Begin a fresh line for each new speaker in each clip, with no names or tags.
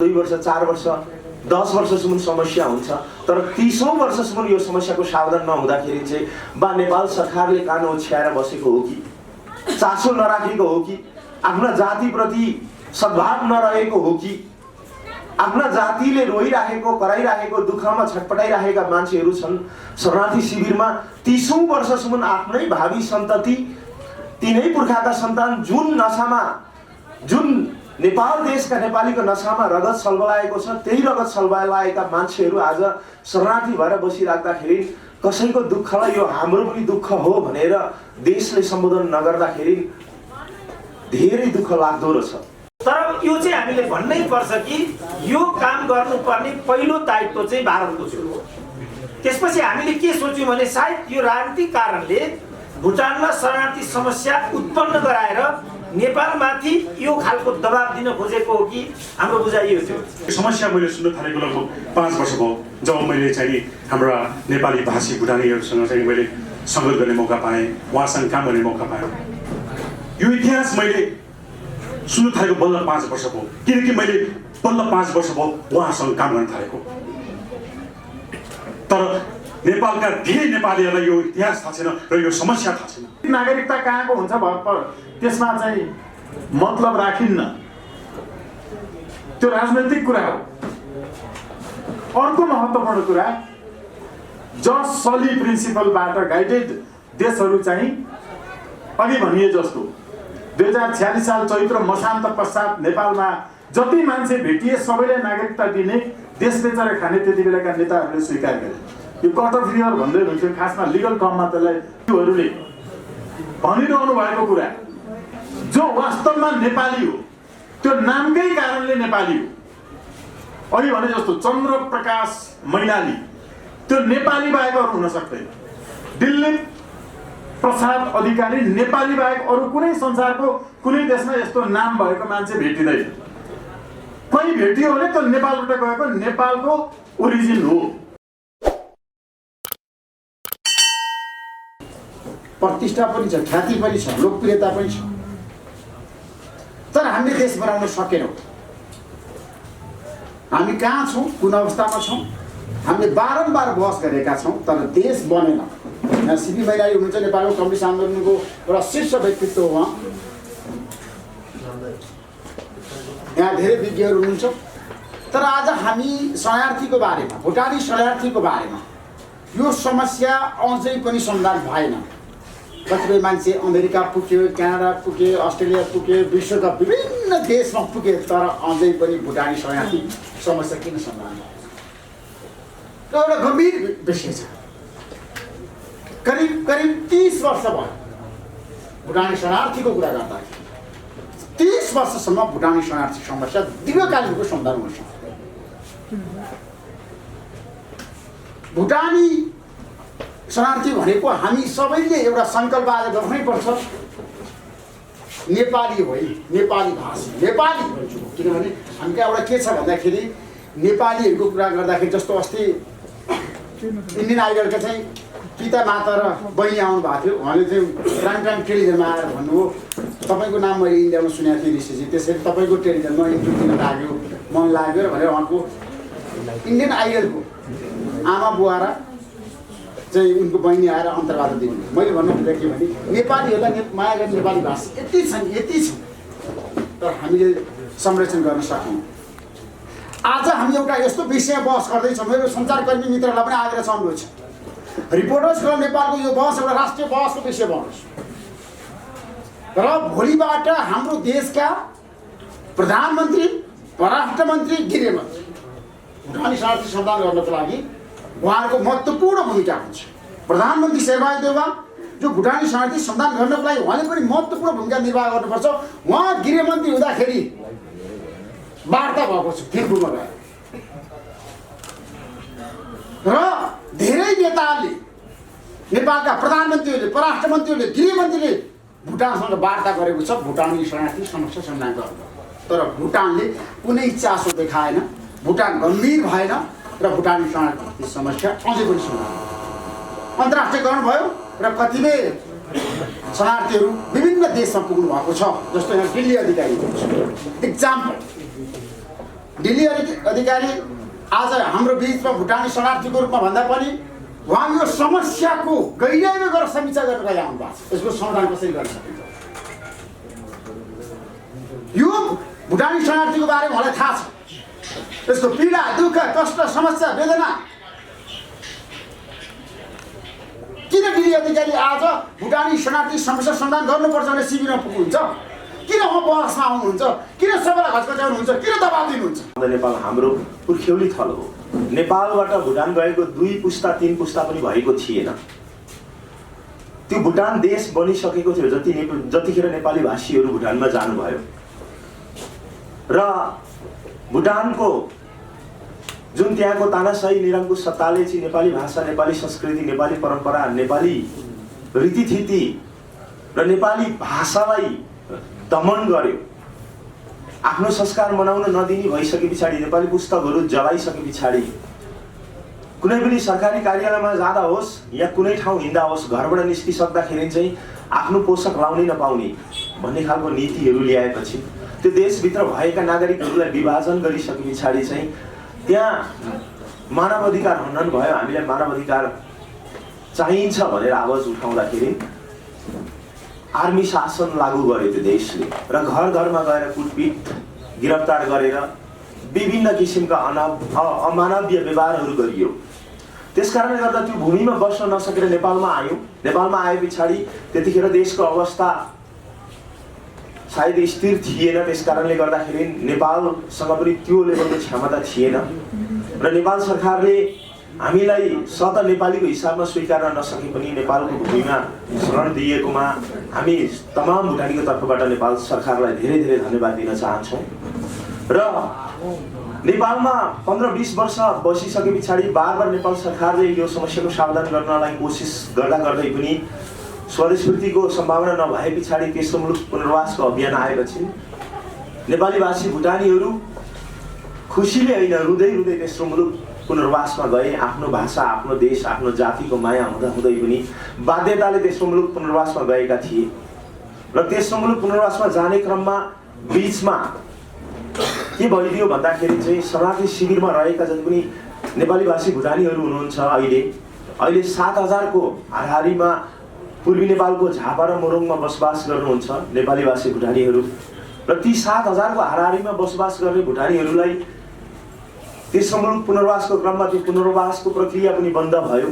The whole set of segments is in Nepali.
2 वर्ष 4 वर्ष 10 वर्षसम्म समस्या हुन्छ, तर 30औं वर्षसम्म यो समस्याको सावधान नहुँदाखेरि चाहिँ बा नेपाल सरकारले कान ओछ्याएर बसेको हो कि, चासो नराखेको हो कि, आफ्ना जातिप्रति सद्भाव नरहेको हो कि, आफ्ना जातिले रोइराखेको कराइराखेको दुःखमा छटपटाइराखेका मान्छेहरू छन् शरणार्थी शिविरमा 30औं वर्षसम्म आफ्नै भावी सन्तति, तिनै पुर्खाका सन्तान जुन नशामा, जुन नेपाल देशका नेपालीको नशामा रगत सल्बलाएको छ, त्यही रगत सल्बलाएका मान्छेहरू आज शरणार्थी भएर बसिराख्दाखेरि कसैको दुःखलाई यो हाम्रो पनि दुःख हो भनेर देशले सम्बोधन नगर्दाखेरि धेरै दुःख लाग्दो रहेछ।
तर यो चाहिँ हामीले भन्नै पर्छ कि यो काम गर्नुपर्ने पहिलो दायित्व चाहिँ भारतको हो। त्यसपछि हामीले के सोच्यौँ भने सायद यो राजनीतिक कारणले भुटानमा शरणार्थी समस्या उत्पन्न गराएर नेपालमाथि यो खालको दबाब दिन खोजेको हो कि हाम्रो बुझाइ यो थियो।
समस्या मैले सुन्न थालेको लगभग 5 वर्ष भयो, जब मैले चाहिँ हाम्रा नेपाली भाषी भुटानीहरूसँग चाहिँ मैले सङ्गत गर्ने मौका पाएँ, उहाँसँग काम गर्ने मौका पाएँ। यो इतिहास मैले सुन्न थालेको बल्ल 5 वर्ष भयो, किनकि मैले बल्ल 5 वर्ष भयो उहाँसँग काम गर्न थालेको। तर नेपालका धेरै नेपालीहरूलाई यो इतिहास थाहा छैन र यो समस्या थाहा छैन।
नागरिकता कहाँको हुन्छ त्यसमा चाहिँ मतलब राखिन्न, त्यो राजनैतिक कुरा हो। अर्को महत्त्वपूर्ण कुरा, जस्ट सली प्रिन्सिपलबाट गाइडेड देशहरू चाहिँ अघि भनिए जस्तो 2046 साल चैत्र मसान्त पश्चात नेपालमा जति मान्छे भेटिए सबैलाई नागरिकता दिने, देश बेचेर खाने त्यति बेलाका नेताहरूले स्वीकार गरे। यो कट अफ लियर भन्दै हुन्थ्यो, खासमा लिगल टर्ममा त्यसलाई त्योहरूले भनिरहनु भएको कुरा, जो वास्तवमा नेपाली हो, त्यो नामकै कारणले नेपाली हो। अघि भने जस्तो चन्द्रप्रकाश मैनाली, त्यो नेपाली बाहेक अरू हुन सक्दैन। दिलीप प्रसाद अधिकारी नेपाली बाहेक अरू कुनै संसारको कुनै देशमा यस्तो नाम भएको मान्छे भेटिँदैन। कोही भेटियो भने त्यो नेपालबाट गएको, नेपालको ओरिजिन हो।
प्रतिष्ठा पनि छ, ख्याति पनि छ, लोकप्रियता पनि छ, तर हामीले देश बनाउन सकेनौँ। हामी कहाँ छौँ, कुन अवस्थामा छौँ, हामीले बारम्बार बहस गरेका छौँ, तर देश बनेन। यहाँ सिपी मैनाली हुनुहुन्छ, नेपालको कम्युनिस्ट आन्दोलनको एउटा शीर्ष व्यक्तित्व हो उहाँ। यहाँ धेरै विज्ञहरू हुनुहुन्छ, तर आज हामी शरणार्थीको बारेमा, भुटानी शरणार्थीको बारेमा यो समस्या अझै पनि समाधान भएन। कतिपय मान्छे अमेरिका पुग्यो, क्यानाडा पुगे, अस्ट्रेलिया पुगे, विश्वका विभिन्न देशमा पुगे, तर अझै पनि भुटानी शरणार्थी समस्या किन समाधान भयो? एउटा गम्भीर विषय छ। करिब 30 वर्ष भयो भुटानी शरणार्थीको कुरा गर्दाखेरि। 30 वर्षसम्म भुटानी शरणार्थी समस्या दीर्घकालीनको समाधान हुन सक्दैन। भुटानी शरणार्थी भनेको हामी सबैले एउटा सङ्कल्प आज गर्नै पर्छ, नेपाली होइ, नेपाली भाषी, नेपाली भन्छु। किनभने हामीका एउटा के छ भन्दाखेरि नेपालीहरूको कुरा गर्दाखेरि जस्तो अस्ति इन्डियन आइडलका चाहिँ पिता माता र बहिनी आउनु भएको थियो, उहाँले चाहिँ प्राइम टेलिभिजनमा आएर भन्नुभयो तपाईँको नाम मैले इन्डियामा सुनेको थिएँ ऋषिजी, त्यसरी तपाईँको टेलिभिजनमा इन्टरभ्यू दिन लाग्यो, मन लाग्यो भनेर उहाँको इन्डियन आइडलको आमा बुवा र चाहिँ उनको बहिनी आएर अन्तर्वार्ता दिनु। मैले भन्नु खोजेँ के भने नेपालीहरूलाई माया गर्ने नेपाली भाषा यति छन्, यति छन्, तर हामीले संरक्षण गर्न सकेनौँ। आज हामी एउटा यस्तो विषय बहस गर्दैछौँ, मेरो सञ्चारकर्मी मित्रहरूलाई पनि आग्रह छ, अनुरोध छ, रिपोर्टर्स क्लब नेपालको यो बहस एउटा राष्ट्रिय बहसको विषय बनोस् र भोलिबाट हाम्रो देशका प्रधानमन्त्री, परराष्ट्र मन्त्री, गृहमन्त्री भुटानी शरणार्थी समाधान गर्नको लागि उहाँहरूको महत्त्वपूर्ण भूमिका हुन्छ। प्रधानमन्त्री शेरबहादुर देउवा जो भुटानी शरणार्थी समाधान गर्नको लागि उहाँले पनि महत्त्वपूर्ण भूमिका निर्वाह गर्नुपर्छ। उहाँ गृहमन्त्री हुँदाखेरि वार्ता भएको छ थिम्पूमा गएर, र धेरै नेताहरूले, नेपालका प्रधानमन्त्रीहरूले, परराष्ट्र मन्त्रीहरूले, गृहमन्त्रीले भुटानसँग वार्ता गरेको छ भुटानी शरणार्थी समस्या समाधान गर्नु। तर भुटानले कुनै चासो देखाएन, भुटान गम्भीर भएन र भुटानी शरणार्थी समस्या अझै पनि समाधान। अन्तर्राष्ट्रियकरण भयो र कतिपय शरणार्थीहरू विभिन्न देशमा पुग्नु भएको छ, जस्तो यहाँ दिल्ली अधिकारी इक्जाम्पल दिल्ली अधिकारी आज हाम्रो बिचमा भुटानी शरणार्थीको रूपमा भन्दा पनि उहाँ यो समस्याको गहिराइमा गएर समीक्षा गरेर गएर आउनु भएको छ। यसको समाधान कसरी गर्न सकिन्छ? यो भुटानी शरणार्थीको बारेमा मलाई थाहा छ। यसको पीडा, दुःख, कष्ट, समस्या, वेदना किन दिल्ली अधिकारी आज भुटानी शरणार्थी समस्या समाधान गर्नुपर्छ भने शिविरमा पुग्नुहुन्छ? किन उहाँ बहसमा आउनुहुन्छ? किन सबैलाई घचघच्याउनुहुन्छ? किन दबाब दिनुहुन्छ?
नेपाल हाम्रो पुर्ख्यौली थलो हो। नेपालबाट भुटान गएको 2 पुस्ता 3 पुस्ता पनि भएको थिएन। त्यो भुटान देश बनिसकेको थियो जतिखेर नेपाली भाषीहरू भुटानमा जानुभयो र भुटानको जुन त्यहाँको तानाशाही निरङ्कुश सत्ताले चाहिँ नेपाली भाषा, नेपाली संस्कृति, नेपाली परम्परा, नेपाली रीतिथिति र नेपाली भाषालाई दमन गर्यो। आफ्नो संस्कार मनाउन नदिने भइसके पछाडि, नेपाली पुस्तकहरू जलाइसके पछाडि, कुनै पनि सरकारी कार्यालयमा जाँदा होस् या कुनै ठाउँ हिँड्दा होस्, घरबाट निस्किसक्दाखेरि चाहिँ आफ्नो पोसाक लाउनै नपाउने भन्ने खालको नीतिहरू ल्याएपछि त्यो देशभित्र भएका नागरिकहरूलाई विभाजन गरिसके पछाडि चाहिँ त्यहाँ मानव अधिकार हनन भयो। हामीलाई मानव अधिकार चाहिन्छ भनेर आवाज उठाउँदाखेरि आर्मी शासन लागू गर्यो त्यो देशले र घर घरमा गएर कुटपिट, गिरफ्तार गरेर विभिन्न किसिमका अमानवीय व्यवहारहरू गरियो। त्यसकारणले गर्दा त्यो भूमिमा बस्न नसकेर नेपालमा आयो। नेपालमा आए पछाडि त्यतिखेर देशको अवस्था सायद स्थिर थिएन। त्यसकारणले गर्दाखेरि नेपालसँग पनि त्यो लेभलको क्षमता थिएन र नेपाल सरकारले हामीलाई स्वतः नेपालीको हिसाबमा स्वीकार्न नसके पनि नेपालको भूमिमा शरण दिएकोमा हामी तमाम भुटानीको तर्फबाट नेपाल सरकारलाई धेरै धेरै धन्यवाद दिन चाहन्छौँ। र नेपालमा 15-20 वर्ष बसिसके पछाडि बार नेपाल सरकारले यो समस्याको समाधान गर्नलाई कोसिस गर्दै पनि स्वदेशवृत्तिको सम्भावना नभए पछाडि तेस्रो मुलुक पुनर्वासको अभियान आएपछि नेपाली भाषी भुटानीहरू खुसीले होइन, रुँदै रुँदै तेस्रो मुलुक पुनर्वासमा गए। आफ्नो भाषा, आफ्नो देश, आफ्नो जातिको माया हुँदै पनि बाध्यताले तेस्रो मुलुक पुनर्वासमा गएका थिए र तेस्रो मुलुक पुनर्वासमा जाने क्रममा बिचमा के भइदियो भन्दाखेरि चाहिँ शरणार्थी शिविरमा रहेका जति पनि नेपाली भाषी भुटानीहरू हुनुहुन्छ अहिले 7,000 को हाराहारीमा पूर्वी नेपालको झापा र मोरङमा बसोबास गर्नुहुन्छ नेपाली भाषी भुटानीहरू र ती 7,000 को हाराहारीमा बसोबास गर्ने भुटानीहरूलाई तेस्रो मुलुक पुनर्वासको क्रममा त्यो पुनर्वासको प्रक्रिया पनि बन्द भयो।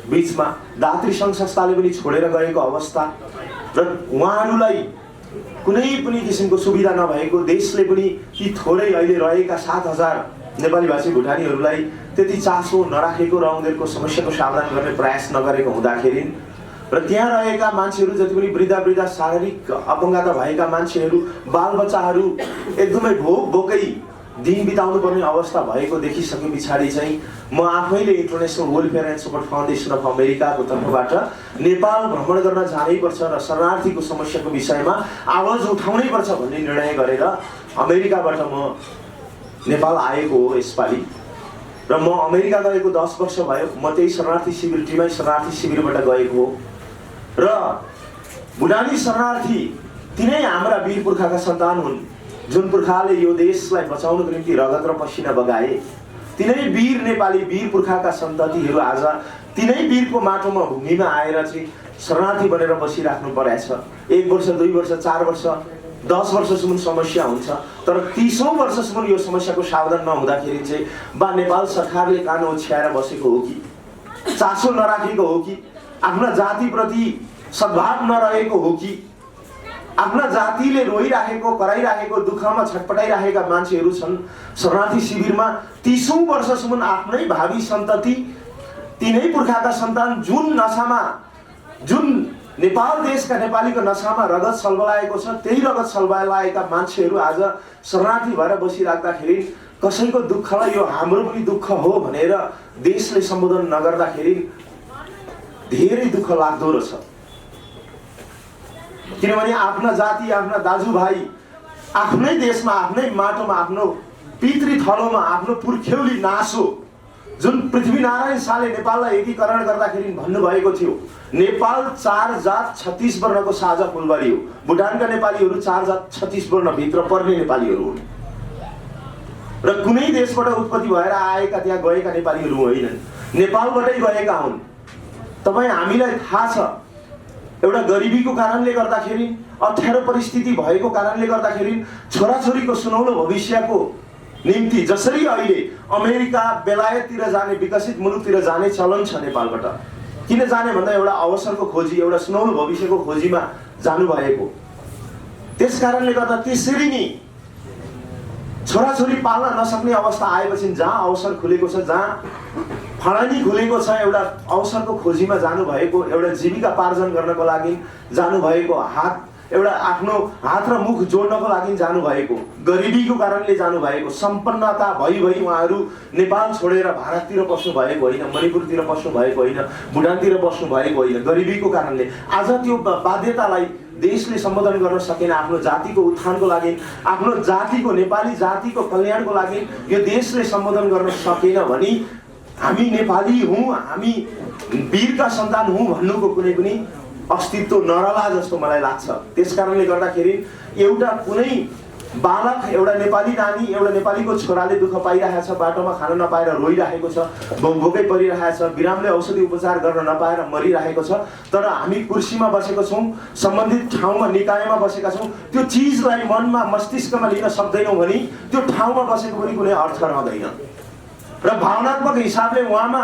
बिचमा दात्री सङ्घ संस्थाले पनि छोडेर गएको अवस्था र उहाँहरूलाई कुनै पनि किसिमको सुविधा नभएको देशले पनि ती थोरै अहिले रहेका 7,000 नेपाली भाषी भुटानीहरूलाई त्यति चासो नराखेको र उनीहरूको समस्याको समाधान गर्ने प्रयास नगरेको हुँदाखेरि र त्यहाँ रहेका मान्छेहरू जति पनि वृद्ध शारीरिक अपङ्गता भएका मान्छेहरू, बालबच्चाहरू एकदमै भोकै दिन बिताउनु पर्ने अवस्था भएको देखिसके पछाडि चाहिँ म आफैले international welfare and support foundation of अमेरिकाको तर्फबाट नेपाल भ्रमण गर्न जानैपर्छ र शरणार्थीको समस्याको विषयमा आवाज उठाउनै पर्छ भन्ने निर्णय गरेर अमेरिकाबाट म नेपाल आएको हो यसपालि र म अमेरिका गएको 10 वर्ष भयो। म त्यही शरणार्थी शिविर टिमै शरणार्थी शिविरबाट गएको हो र भुटानी शरणार्थी तिनै हाम्रा वीर पुर्खाका सन्तान हुन् जुन पुर्खाले यो देशलाई बचाउनको निम्ति रगत र पसिना बगाए। तिनै वीर नेपाली वीर पुर्खाका सन्ततिहरू आज तिनै वीरको माटोमा भूमिमा आएर चाहिँ शरणार्थी बनेर बसिराख्नु परेछ। 1 वर्ष 2 वर्ष 4 वर्ष 10 वर्षसम्म समस्या हुन्छ तर 30औं वर्षसम्म यो समस्याको समाधान नहुँदाखेरि चाहिँ बा नेपाल सरकारले कान ओछ्याएर बसेको हो कि, चासो नराखेको हो कि, आफ्ना जातिप्रति सद्भाव नरहेको हो कि, आफ्ना जातिले रोइराखेको कराइराखेको दुःखमा छटपटाइराखेका मान्छेहरू छन् शरणार्थी शिविरमा 30औं वर्षसम्म आफ्नै भावी सन्तति तिनै पुर्खाका सन्तान जुन नशामा, जुन नेपाल देशका नेपालीको नशामा रगत सल्बलाएको छ त्यही रगत सल्बलाएका मान्छेहरू आज शरणार्थी भएर बसिराख्दाखेरि कसैको दुःखलाई यो हाम्रो पनि दुःख हो भनेर देशले सम्बोधन नगर्दाखेरि धेरै दुःख लाग्दो रहेछ। किनभने आफ्ना जाति, आफ्ना दाजुभाइ आफ्नै देशमा, आफ्नै माटोमा, आफ्नो पितृ थलोमा आफ्नो पुर्ख्यौली नासो जुन पृथ्वीनारायण शाहले नेपाललाई एकीकरण गर्दाखेरि भन्नुभएको थियो नेपाल 4 जात 36 वर्णको साझा फुलबारी हो। भुटानका नेपालीहरू 4 जात 36 वर्ण भित्र पर्ने नेपालीहरू हुन् र कुनै देशबाट उत्पत्ति भएर आएका त्यहाँ गएका नेपालीहरू होइनन्, नेपालबाटै गएका हुन्। तपाईँ हामीलाई थाहा छ एउटा गरिबीको कारणले गर्दाखेरि, अप्ठ्यारो परिस्थिति भएको कारणले गर्दाखेरि छोराछोरीको सुनौलो भविष्यको निम्ति जसरी अहिले अमेरिका बेलायततिर जाने, विकसित मुलुकतिर जाने चलन छ नेपालबाट, किन जाने भन्दा एउटा अवसरको खोजी, एउटा सुनौलो भविष्यको खोजीमा जानुभएको। त्यस कारणले गर्दा त्यसरी नै छोराछोरी पाल्न नसक्ने अवस्था आएपछि जहाँ अवसर खुलेको छ, जहाँ फडानी खुलेको छ, एउटा अवसरको खोजीमा जानुभएको, एउटा जीविका पार्जन गर्नको लागि जानुभएको, एउटा आफ्नो हात र मुख जोड्नको लागि जानुभएको, गरिबीको कारणले जानुभएको, सम्पन्नता भई उहाँहरू नेपाल छोडेर भारततिर पस्नु भएको होइन, मणिपुरतिर पस्नु भएको होइन, भुटानतिर बस्नु भएको होइन, गरिबीको कारणले। आज त्यो बाध्यतालाई देशले सम्बोधन गर्न सकेन। आफ्नो जातिको उत्थानको लागि, आफ्नो जातिको, नेपाली जातिको कल्याणको लागि यो देशले सम्बोधन गर्न सकेन भने हामी नेपाली हौँ, हामी वीरका सन्तान हौँ भन्नुको कुनै पनि अस्तित्व नरहला जस्तो मलाई लाग्छ। त्यस कारणले गर्दाखेरि एउटा कुनै बालक, एउटा नेपाली नानी, एउटा नेपालीको छोराले दुःख पाइरहेको छ, बाटोमा खान नपाएर रोइरहेको छ, भोकै परिरहेको छ, बिरामले औषधि उपचार गर्न नपाएर मरिरहेको छ, तर हामी कुर्सीमा बसेको छौँ, सम्बन्धित ठाउँमा निकायमा बसेका छौँ, त्यो चिजलाई मनमा मस्तिष्कमा लिन सक्दैनौँ भने त्यो ठाउँमा बसेको पनि कुनै अर्थ रहँदैन। र भावनात्मक हिसाबले उहाँमा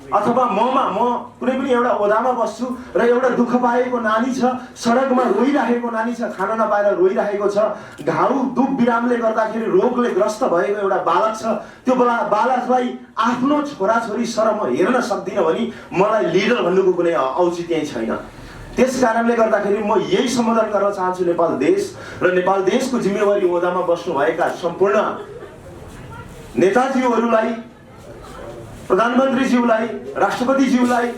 अथवा म कुनै पनि एउटा ओदामा बस्छु र एउटा दुःख पाएको नानी छ, सडकमा रोइरहेको नानी छ, खान नपाएर रोइरहेको छ, घाउ दुख बिरामले गर्दाखेरि रोगले ग्रस्त भएको एउटा बालक छ, त्यो बालकलाई आफ्नो छोराछोरी सर म हेर्न सक्दिनँ भने मलाई लिडर भन्नुको कुनै औचित्य छैन। त्यस कारणले गर्दाखेरि म यही सम्बोधन गर्न चाहन्छु नेपाल देश र नेपाल देशको जिम्मेवारी ओदामा बस्नुभएका सम्पूर्ण नेताजीहरूलाई, प्रधानमन्त्रीज्यूलाई, राष्ट्रपतिज्यूलाई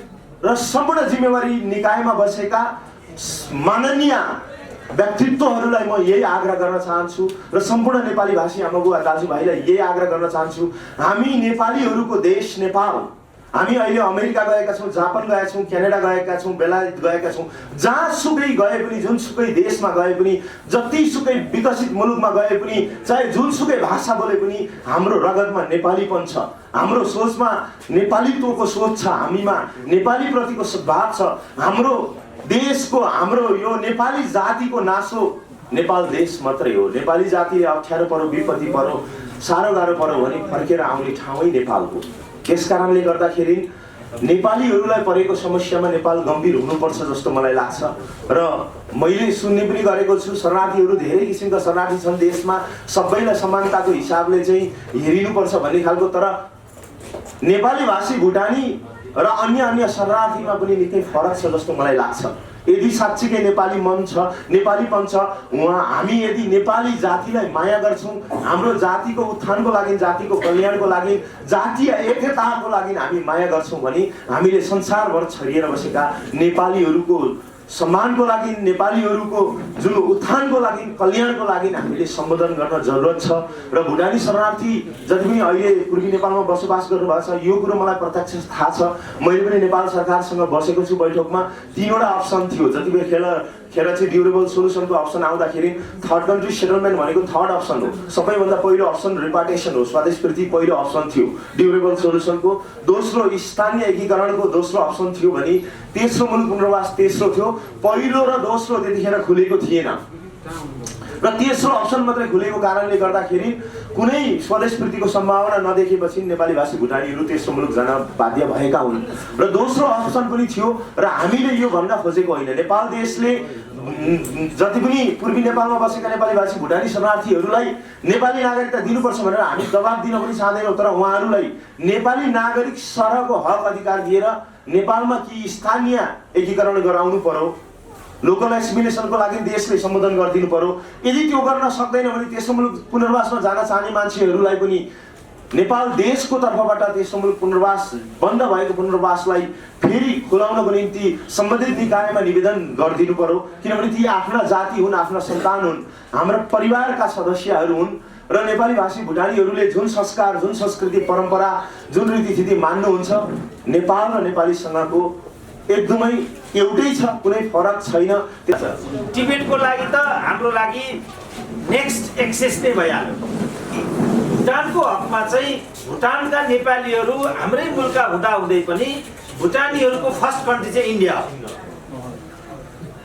र सम्पूर्ण जिम्मेवारी निकायमा बसेका माननीय व्यक्तित्वहरूलाई म यही आग्रह गर्न चाहन्छु र सम्पूर्ण नेपाली भाषी आमाबुवा दाजुभाइलाई यही आग्रह गर्न चाहन्छु। हामी नेपालीहरूको देश नेपाल, हामी अहिले अमेरिका गएका छौँ, जापान गएका छौँ, क्यानाडा गएका छौँ, बेलायत गएका छौँ, जहाँसुकै गए पनि, जुनसुकै देशमा गए पनि, जतिसुकै विकसित मुलुकमा गए पनि, चाहे जुनसुकै भाषा बोले पनि हाम्रो रगतमा नेपालीपन छ, हाम्रो सोचमा नेपालीत्वको सोच छ, हामीमा नेपाली प्रतिको सद्भाव छ। हाम्रो देशको, हाम्रो यो नेपाली जातिको नासो नेपाल देश मात्रै हो। नेपाली जातिले अप्ठ्यारो परो, विपत्ति परो, साह्रो गाह्रो परो भने फर्केर आउने ठाउँै नेपाल हो। त्यस कारणले गर्दाखेरि नेपालीहरूलाई परेको समस्यामा नेपाल गम्भीर हुनुपर्छ जस्तो मलाई लाग्छ र मैले सुन्ने पनि गरेको छु। शरणार्थीहरू धेरै किसिमका शरणार्थी छन् देशमा, सबैलाई समानताको हिसाबले चाहिँ हेरिनुपर्छ भन्ने खालको, तर नेपाली भाषी भुटानी र अन्य शरणार्थीमा पनि निकै फरक छ जस्तो मलाई लाग्छ। यदि साँच्चीकै नेपाली मन छ, नेपालीपन छ, हामी यदि नेपाली जातिलाई माया गर्छौँ, हाम्रो जातिको उत्थानको लागि, जातिको कल्याणको लागि, जातीय एकताको लागि हामी माया गर्छौँ भने हामीले संसारभर छरिएर बसेका नेपालीहरूको सम्मानको लागि, नेपालीहरूको जुन उत्थानको लागि, कल्याणको लागि हामीले सम्बोधन गर्न जरुरत छ। र भुटानी शरणार्थी जति पनि अहिले पूर्वी नेपालमा बसोबास गर्नुभएको छ, यो कुरो मलाई प्रत्यक्ष थाहा छ। मैले पनि नेपाल सरकारसँग बसेको छु बैठकमा। 3वटा अप्सन थियो जतिखेर चाहिँ ड्युरेबल सोल्युसनको अप्सन आउँदाखेरि थर्ड कन्ट्री सेटलमेन्ट भनेको थर्ड अप्सन हो। सबैभन्दा पहिलो अप्सन रिपार्टेसन हो, स्वदेशप्रति पहिलो अप्सन थियो ड्युरेबल सोल्युसनको। दोस्रो स्थानीय एकीकरणको दोस्रो अप्सन थियो भने तेस्रो मुलुक पुनर्वास तेस्रो थियो। पहिलो र दोस्रो त्यतिखेर खुलेको थिएन र तेस्रो अप्सन मात्रै खुलेको कारणले गर्दाखेरि कुनै स्वदेशप्रीतिको सम्भावना नदेखेपछि नेपाली भाषी भुटानीहरू तेस्रो मुलुक जान बाध्य भएका हुन्। र दोस्रो अप्सन पनि थियो र हामीले यो भन्न खोजेको होइन। नेपाल देशले जति पनि पूर्वी नेपालमा बसेका नेपाली भाषी भुटानी शरणार्थीहरूलाई नेपाली नागरिकता दिनुपर्छ भनेर हामी दबाब दिन पनि चाहँदैनौँ, तर उहाँहरूलाई नेपाली नागरिक सरहको हक अधिकार दिएर नेपालमा कि स्थानीय एकीकरण गराउनु पर्यो, लोकल एसिमिलेसनको लागि देशले सम्बोधन गरिदिनु पर्यो। यदि त्यो गर्न सक्दैन भने तेस्रो मुलुक पुनर्वासमा जान चाहने मान्छेहरूलाई पनि नेपाल देशको तर्फबाट तेस्रो मुलुक पुनर्वास बन्द भएको पुनर्वासलाई फेरि खुलाउनको निम्ति सम्बन्धित निकायमा निवेदन गरिदिनु पर्यो, किनभने ती आफ्ना जाति हुन्, आफ्ना सन्तान हुन्, हाम्रा परिवारका सदस्यहरू हुन्। र नेपाली भाषी भुटानीहरूले जुन संस्कार, जुन संस्कृति, परम्परा, जुन रीतिथिति मान्नुहुन्छ, नेपाल र नेपालीसँगको एकदमै एउटै छ, कुनै फरक छैन।
टिबेटको लागि त हाम्रो लागि नेक्स्ट एक्सेस नै भइहाल्यो। भुटानको हकमा चाहिँ भुटानका नेपालीहरू हाम्रै मुलुकका हुँदाहुँदै पनि भुटानीहरूको फर्स्ट कन्ट्री चाहिँ इन्डिया हो।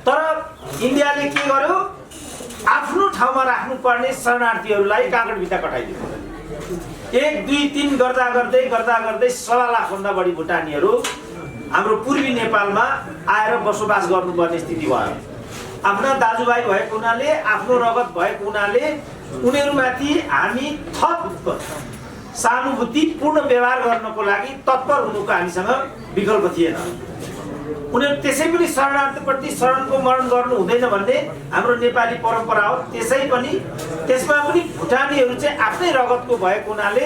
तर इन्डियाले के गर्यो, आफ्नो ठाउँमा राख्नुपर्ने शरणार्थीहरूलाई काँकडभित्र कटाइदियो। 1, 2, 3 गर्दा गर्दै 1.25 लाख भन्दा बढी भुटानीहरू हाम्रो पूर्वी नेपालमा आएर बसोबास गर्नुपर्ने स्थिति भयो। आफ्ना दाजुभाइ भएको हुनाले, आफ्नो रगत भएको हुनाले उनीहरूमाथि हामी थप सहानुभूतिपूर्ण व्यवहार गर्नको लागि तत्पर हुनुको हामीसँग विकल्प थिएन। उनीहरू त्यसै पनि शरणार्थीप्रति शरणको मरण गर्नु हुँदैन भन्ने हाम्रो नेपाली परम्परा हो। त्यसमा पनि भुटानीहरू चाहिँ आफ्नै रगतको भएको हुनाले,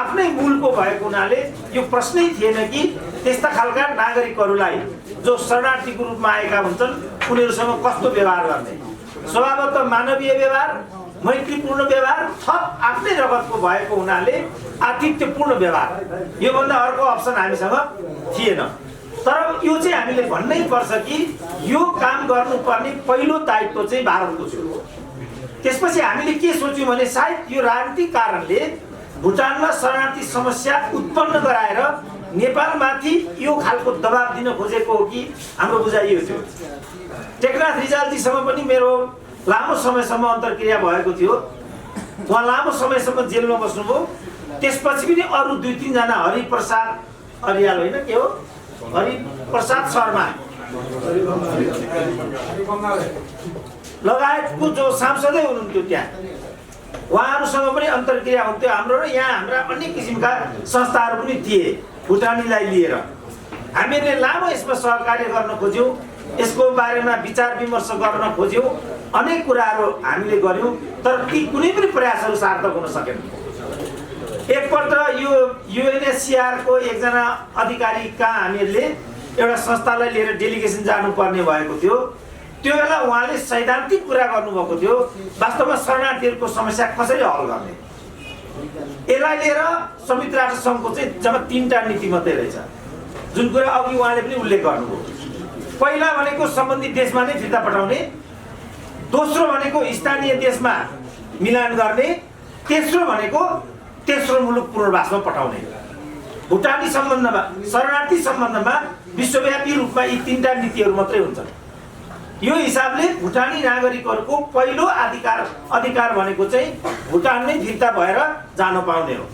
आफ्नै मूलको भएको हुनाले यो प्रश्नै थिएन कि त्यस्ता खालका नागरिकहरूलाई जो शरणार्थीको रूपमा आएका हुन्छन् उनीहरूसँग कस्तो व्यवहार गर्ने। स्वभावतः मानवीय व्यवहार, मैत्रीपूर्ण व्यवहार, थप आफ्नै रगतको भएको हुनाले आतिथ्यपूर्ण व्यवहार, योभन्दा अर्को अप्सन हामीसँग थिएन। तर यो चाहिँ हामीले भन्नै पर्छ कि यो काम गर्नुपर्ने पहिलो दायित्व चाहिँ भारतको थियो। त्यसपछि हामीले के सोच्यौँ भने सायद यो राजनीतिक कारणले भुटानमा शरणार्थी समस्या उत्पन्न गराएर नेपालमाथि यो खालको दबाब दिन खोजेको हो कि हाम्रो बुझाइ यो थियो। टेकनाथ रिजालजीसँग पनि मेरो लामो समयसम्म अन्तर्क्रिया भएको थियो। उहाँ लामो समयसम्म जेलमा बस्नुभयो। त्यसपछि पनि अरू 2-3 जना हरिप्रसाद अरियाल होइन के हो, हरिप्रसाद शर्मा लगायतको जो सांसदै हुनुहुन्थ्यो त्यहाँ, उहाँहरूसँग पनि अन्तर्क्रिया हुन्थ्यो हाम्रो। र यहाँ हाम्रा अन्य किसिमका संस्थाहरू पनि थिए भुटानीलाई लिएर। हामीले लामो यसमा सहकार्य गर्न खोज्यौँ, यसको बारेमा विचार विमर्श गर्न खोज्यौँ, अनेक कुराहरू हामीले गर्यौँ। तर ती कुनै पनि प्रयासहरू सार्थक हुन सकेन। एकपल्ट यो UNHCR को एकजना अधिकारी कहाँ हामीहरूले एउटा संस्थालाई लिएर डेलिगेसन जानुपर्ने भएको थियो। त्यो बेला उहाँले सैद्धान्तिक कुरा गर्नुभएको थियो, वास्तवमा शरणार्थीहरूको समस्या कसरी हल गर्ने। यसलाई लिएर संयुक्त राष्ट्र सङ्घको चाहिँ जब 3टा नीति मात्रै रहेछ, जुन कुरा अघि उहाँले पनि उल्लेख गर्नुभयो। पहिला भनेको सम्बन्धित देशमा नै फिर्ता पठाउने, दोस्रो भनेको स्थानीय देशमा मिलान गर्ने, तेस्रो भनेको तेस्रो मुलुक पुनर्वासमा पठाउने। भुटानी सम्बन्धमा, शरणार्थी सम्बन्धमा विश्वव्यापी रूपमा यी 3टा नीतिहरू मात्रै हुन्छन्। यो हिसाबले भुटानी नागरिकहरूको पहिलो अधिकार भनेको चाहिँ भुटान नै फिर्ता भएर जान पाउने हो।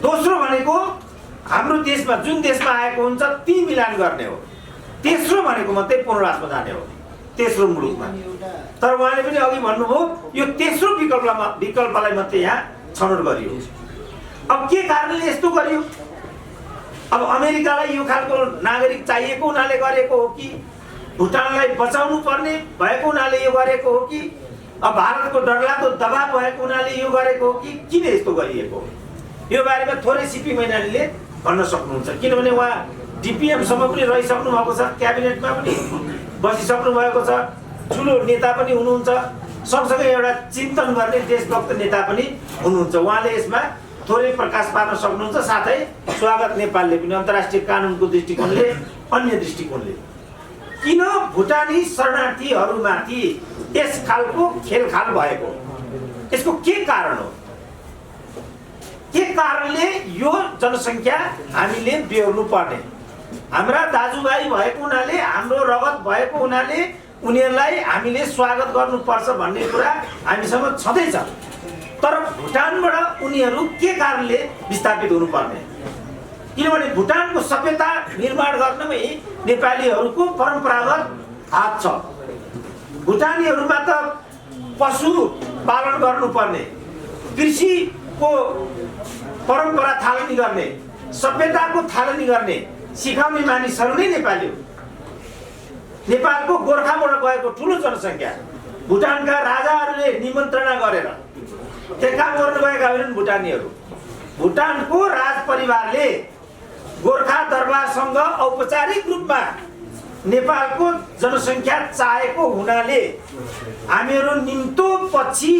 दोस्रो भनेको हाम्रो देशमा जुन देशमा आएको हुन्छ ती मिलान गर्ने हो। तेस्रो भनेको मात्रै पुनर्वासमा जाने हो, तेस्रो मुलुकमा। तर उहाँले पनि अघि भन्नुभयो यो तेस्रो विकल्पलाई मात्रै यहाँ छनौट गरियो। अब के कारणले यस्तो गरियो? अब अमेरिकालाई यो खालको नागरिक चाहिएको हुनाले गरेको हो कि भुटानलाई बचाउनु पर्ने भएको हुनाले यो गरेको हो कि अब भारतको डरलाग्दो दबाब भएको हुनाले यो गरेको हो कि किन यस्तो गरिएको हो? यो बारेमा थोरै सिपी मैनालीले भन्न सक्नुहुन्छ, किनभने उहाँ DPM सम्म पनि रहिसक्नु भएको छ, क्याबिनेटमा पनि बसिसक्नु भएको छ, ठुलो नेता पनि हुनुहुन्छ, सँगसँगै एउटा चिन्तन गर्ने देशभक्त नेता पनि हुनुहुन्छ। उहाँले यसमा थोरै प्रकाश पार्न सक्नुहुन्छ। साथै स्वागत नेपालले पनि अन्तर्राष्ट्रिय कानुनको दृष्टिकोणले, अन्य दृष्टिकोणले किन भुटानी शरणार्थीहरूमाथि यस खालको खेलखाल भएको, यसको के कारण हो? के कारणले यो जनसङ्ख्या हामीले बेहोर्नु पर्ने? हाम्रा दाजुभाइ भएको हुनाले, हाम्रो रगत भएको हुनाले उनीहरूलाई हामीले स्वागत गर्नुपर्छ भन्ने कुरा हामीसँग छँदैछ। तर भुटानबाट उनीहरू के कारणले विस्थापित हुनुपर्ने? किनभने भुटानको सभ्यता निर्माण गर्नमै नेपालीहरूको परम्परागत हात छ। भुटानीहरूमा त पशु पालन गर्नुपर्ने, कृषिको परम्परा थालनी गर्ने, सभ्यताको थालनी गर्ने सिकाउने मानिसहरू नै नेपाली हो। नेपालको गोर्खाबाट गएको ठुलो जनसङ्ख्या भुटानका राजाहरूले निमन्त्रणा गरेर त्यहाँ काम गर्नु गएका होइनन् भुटानीहरू। भुटानको राज परिवारले गोर्खा दरबारसँग औपचारिक रूपमा नेपालको जनसङ्ख्या चाहेको हुनाले हामीहरू निम्तो पछि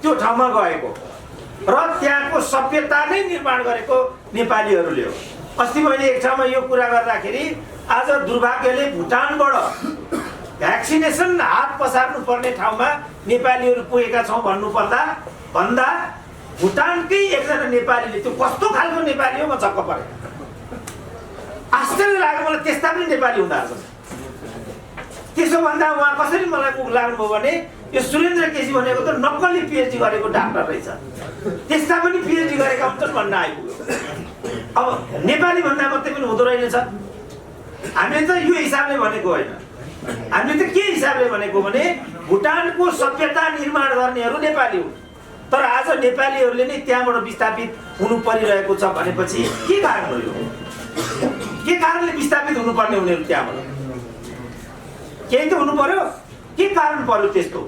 त्यो ठाउँमा गएको र त्यहाँको सभ्यता नै निर्माण गरेको नेपालीहरूले हो। अस्ति मैले एक ठाउँमा यो कुरा गर्दाखेरि आज दुर्भाग्यले भुटानबाट भ्याक्सिनेसन हात पसार्नु पर्ने ठाउँमा नेपालीहरू पुगेका छौँ भन्दा भुटानकै एकजना नेपालीले त्यो कस्तो खालको नेपाली हो म छक्क परेँ। आश्चर्य लाग्यो मलाई, त्यस्ता पनि नेपाली हुँदो रहेछ। त्यसो भन्दा उहाँ कसरी मलाई मुख लाग्नुभयो भने यो सुरेन्द्र केसी भनेको त नक्कली पिएचडी गरेको डाक्टर रहेछ, त्यस्ता पनि पिएचडी गरेका हुन्छन् भन्न आइपुग्यो। अब नेपाली भन्दा मात्रै पनि हुँदो रहेछ। हामीले त यो हिसाबले भनेको होइन, हामीले त के हिसाबले भनेको भने भुटानको सभ्यता निर्माण गर्नेहरू नेपाली हुन्। तर आज नेपालीहरूले नै त्यहाँबाट विस्थापित हुनु परिरहेको छ भनेपछि के कारण हो यो? के कारणले विस्थापित हुनुपर्ने उनीहरू त्यहाँबाट? केही त हुनु पर्यो। के कारण पर्यो त्यस्तो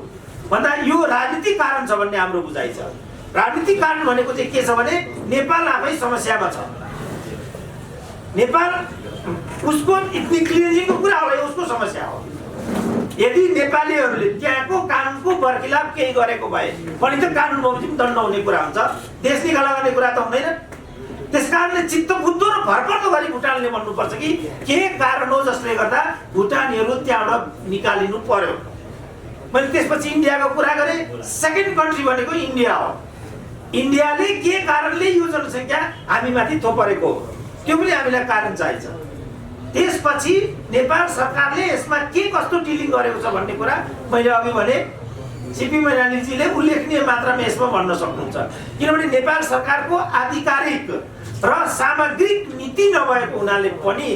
भन्दा यो राजनीतिक कारण छ भन्ने हाम्रो बुझाइ छ। राजनीतिक कारण भनेको चाहिँ के छ भने नेपाल आफै समस्यामा छ। नेपाल उसको इथनिक क्लिन्जिङको कुरा होला, उसको समस्या हो। यदि नेपालीहरूले त्यहाँको कानुनको बरखिलाफ केही गरेको भए पनि त कानुन बमोजिम दण्ड हुने कुरा हुन्छ, देश निकाला गर्ने कुरा त हुँदैन। त्यसकारणले चित्त बुझ्दो र भरपर्दो गरी भुटानले भन्नुपर्छ कि के कारण हो जसले गर्दा भुटानीहरू त्यहाँबाट निकालिनु पर्यो। मैले त्यसपछि इन्डियाको कुरा गरेँ। सेकेन्ड कन्ट्री भनेको इन्डिया हो। इन्डियाले के कारणले यो जनसङ्ख्या हामीमाथि थोपरेको हो, त्यो पनि हामीलाई कारण चाहिन्छ। त्यसपछि नेपाल सरकारले यसमा के कस्तो डिलिङ गरेको छ भन्ने कुरा मैले अघि भने सिपी मैनालीजीले उल्लेखनीय मात्रामा यसमा भन्न सक्नुहुन्छ। किनभने नेपाल सरकारको आधिकारिक र सामग्रिक नीति नभएको हुनाले पनि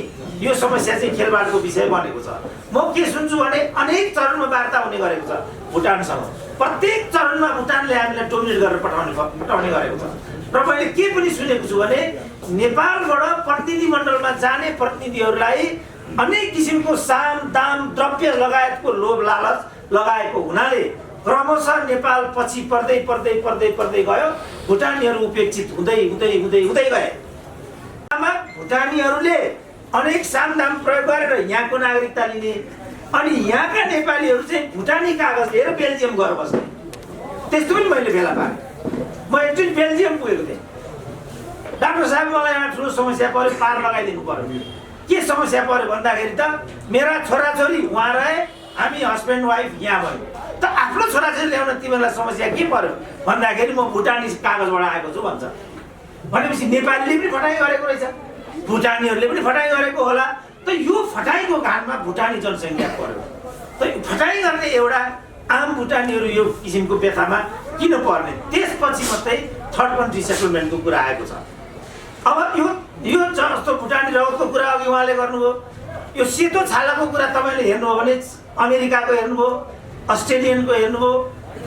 यो समस्या चाहिँ खेलबाडको विषय बनेको छ। म के सुन्छु भने अनेक चरणमा वार्ता हुने गरेको छ भुटानसँग। प्रत्येक चरणमा भुटानले हामीलाई डोमिनेट गरेर पठाउने गरेको छ। र मैले के पनि सुनेको छु भने नेपालबाट प्रतिनिधिमण्डलमा जाने प्रतिनिधिहरूलाई अनेक किसिमको साम दाम द्रव्य लगायतको लोभ लालच लगाएको हुनाले क्रमशः नेपाल पछि पर्दै पर्दै पर्दै पर्दै गयो। भुटानीहरू उपेक्षित हुँदै हुँदै हुँदै हुँदै गए। भुटानीहरूले अनेक सामदाम प्रयोग गरेर यहाँको नागरिकता लिने, अनि यहाँका नेपालीहरू चाहिँ भुटानी कागज लिएर बेल्जियम गएर बस्ने, त्यस्तो पनि मैले भेला पाएँ। म एकचोटि बेल्जियम पुगेको थिएँ। डाक्टर साहब मलाई यहाँ ठुलो समस्या पर्यो, पार लगाइदिनु पर्यो। के समस्या पर्यो भन्दाखेरि त मेरा छोराछोरी उहाँ रहे, हामी हस्बेन्ड वाइफ यहाँ भयो। त आफ्नो छोराछोरी ल्याउन तिमीलाई समस्या के पर्यो भन्दाखेरि म भुटानी कागजबाट आएको छु भन्छ। भनेपछि नेपालीले पनि फटाइ गरेको रहेछ, भुटानीहरूले पनि फटाइ गरेको होला। त यो फटाइको घाटमा भुटानी जनसङ्ख्या पर्यो। त फटाइ गर्ने एउटा आम भुटानीहरू यो किसिमको व्यथामा किन पर्ने? त्यसपछि मात्रै थर्ड कन्ट्री सेटलमेन्टको कुरा आएको छ। अब यो जस्तो भुटानी रगतको कुरा अघि उहाँले गर्नुभयो। यो सेतो छालाको कुरा तपाईँले हेर्नुभयो भने अमेरिकाको हेर्नुभयो, अस्ट्रेलियनको हेर्नुभयो,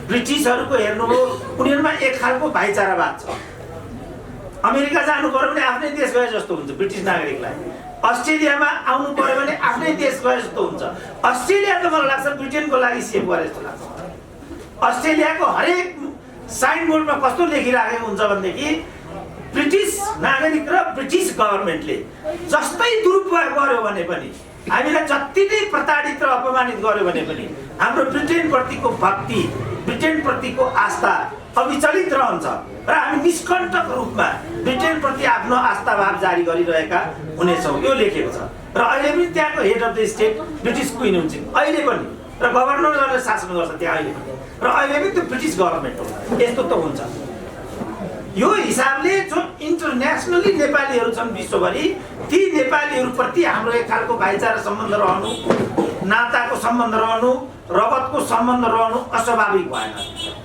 ब्रिटिसहरूको हेर्नुभयो, उनीहरूमा एक खालको भाइचारावाद छ। अमेरिका जानु पर्यो भने आफ्नै देश गए जस्तो हुन्छ ब्रिटिस नागरिकलाई, अस्ट्रेलियामा आउनु पर्यो भने आफ्नै देश गए जस्तो हुन्छ। अस्ट्रेलिया त मलाई लाग्छ ब्रिटेनको लागि सेभ गरे जस्तो लाग्छ। अस्ट्रेलियाको हरेक साइनबोर्डमा कस्तो लेखिराखेको हुन्छ भनेदेखि ब्रिटिस नागरिक र ब्रिटिस गभर्मेन्टले जस्तै दुरुपयोग गर्यो भने पनि, हामीलाई जति नै प्रताडित र अपमानित गर्यो भने पनि हाम्रो ब्रिटेनप्रतिको भक्ति, ब्रिटेनप्रतिको आस्था अविचलित रहन्छ र हामी निष्कण्टक रूपमा ब्रिटेनप्रति आफ्नो आस्था भाव जारी गरिरहेका हुनेछौँ। यो लेखेको छ। र अहिले पनि त्यहाँको head of the state British queen हुन्छन् अहिले पनि, र गभर्नरले शासन गर्छ त्यहाँ अहिले पनि, र अहिले पनि त्यो ब्रिटिस गभर्मेन्ट हो। यस्तो त हुन्छ। यो हिसाबले जो इन्टरनेसनली नेपालीहरू छन् विश्वभरि, ती नेपालीहरूप्रति हाम्रो एक खालको भाइचारा सम्बन्ध रहनु, नाताको सम्बन्ध रहनु, रगतको सम्बन्ध रहनु अस्वाभाविक भएन।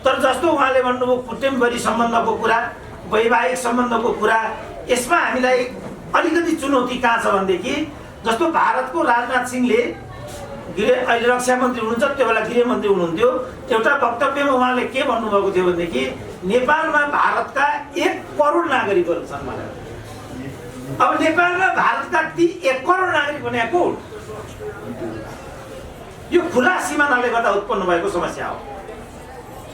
तर जस्तो उहाँले भन्नुभयो कुटुम्बरी सम्बन्धको कुरा, वैवाहिक सम्बन्धको कुरा, यसमा हामीलाई अलिकति चुनौती कहाँ छ भनेदेखि जस्तो भारतको राजनाथ सिंहले अहिले रक्षा मन्त्री हुनुहुन्छ, त्यो बेला गृहमन्त्री हुनुहुन्थ्यो, एउटा वक्तव्यमा उहाँले के भन्नुभएको थियो भनेदेखि नेपालमा भारतका 1 करोड नागरिकहरू छन् भनेर। अब नेपालमा भारतका ती 1 करोड नागरिक भनेको यो खुला सिमानाले गर्दा उत्पन्न भएको समस्या हो।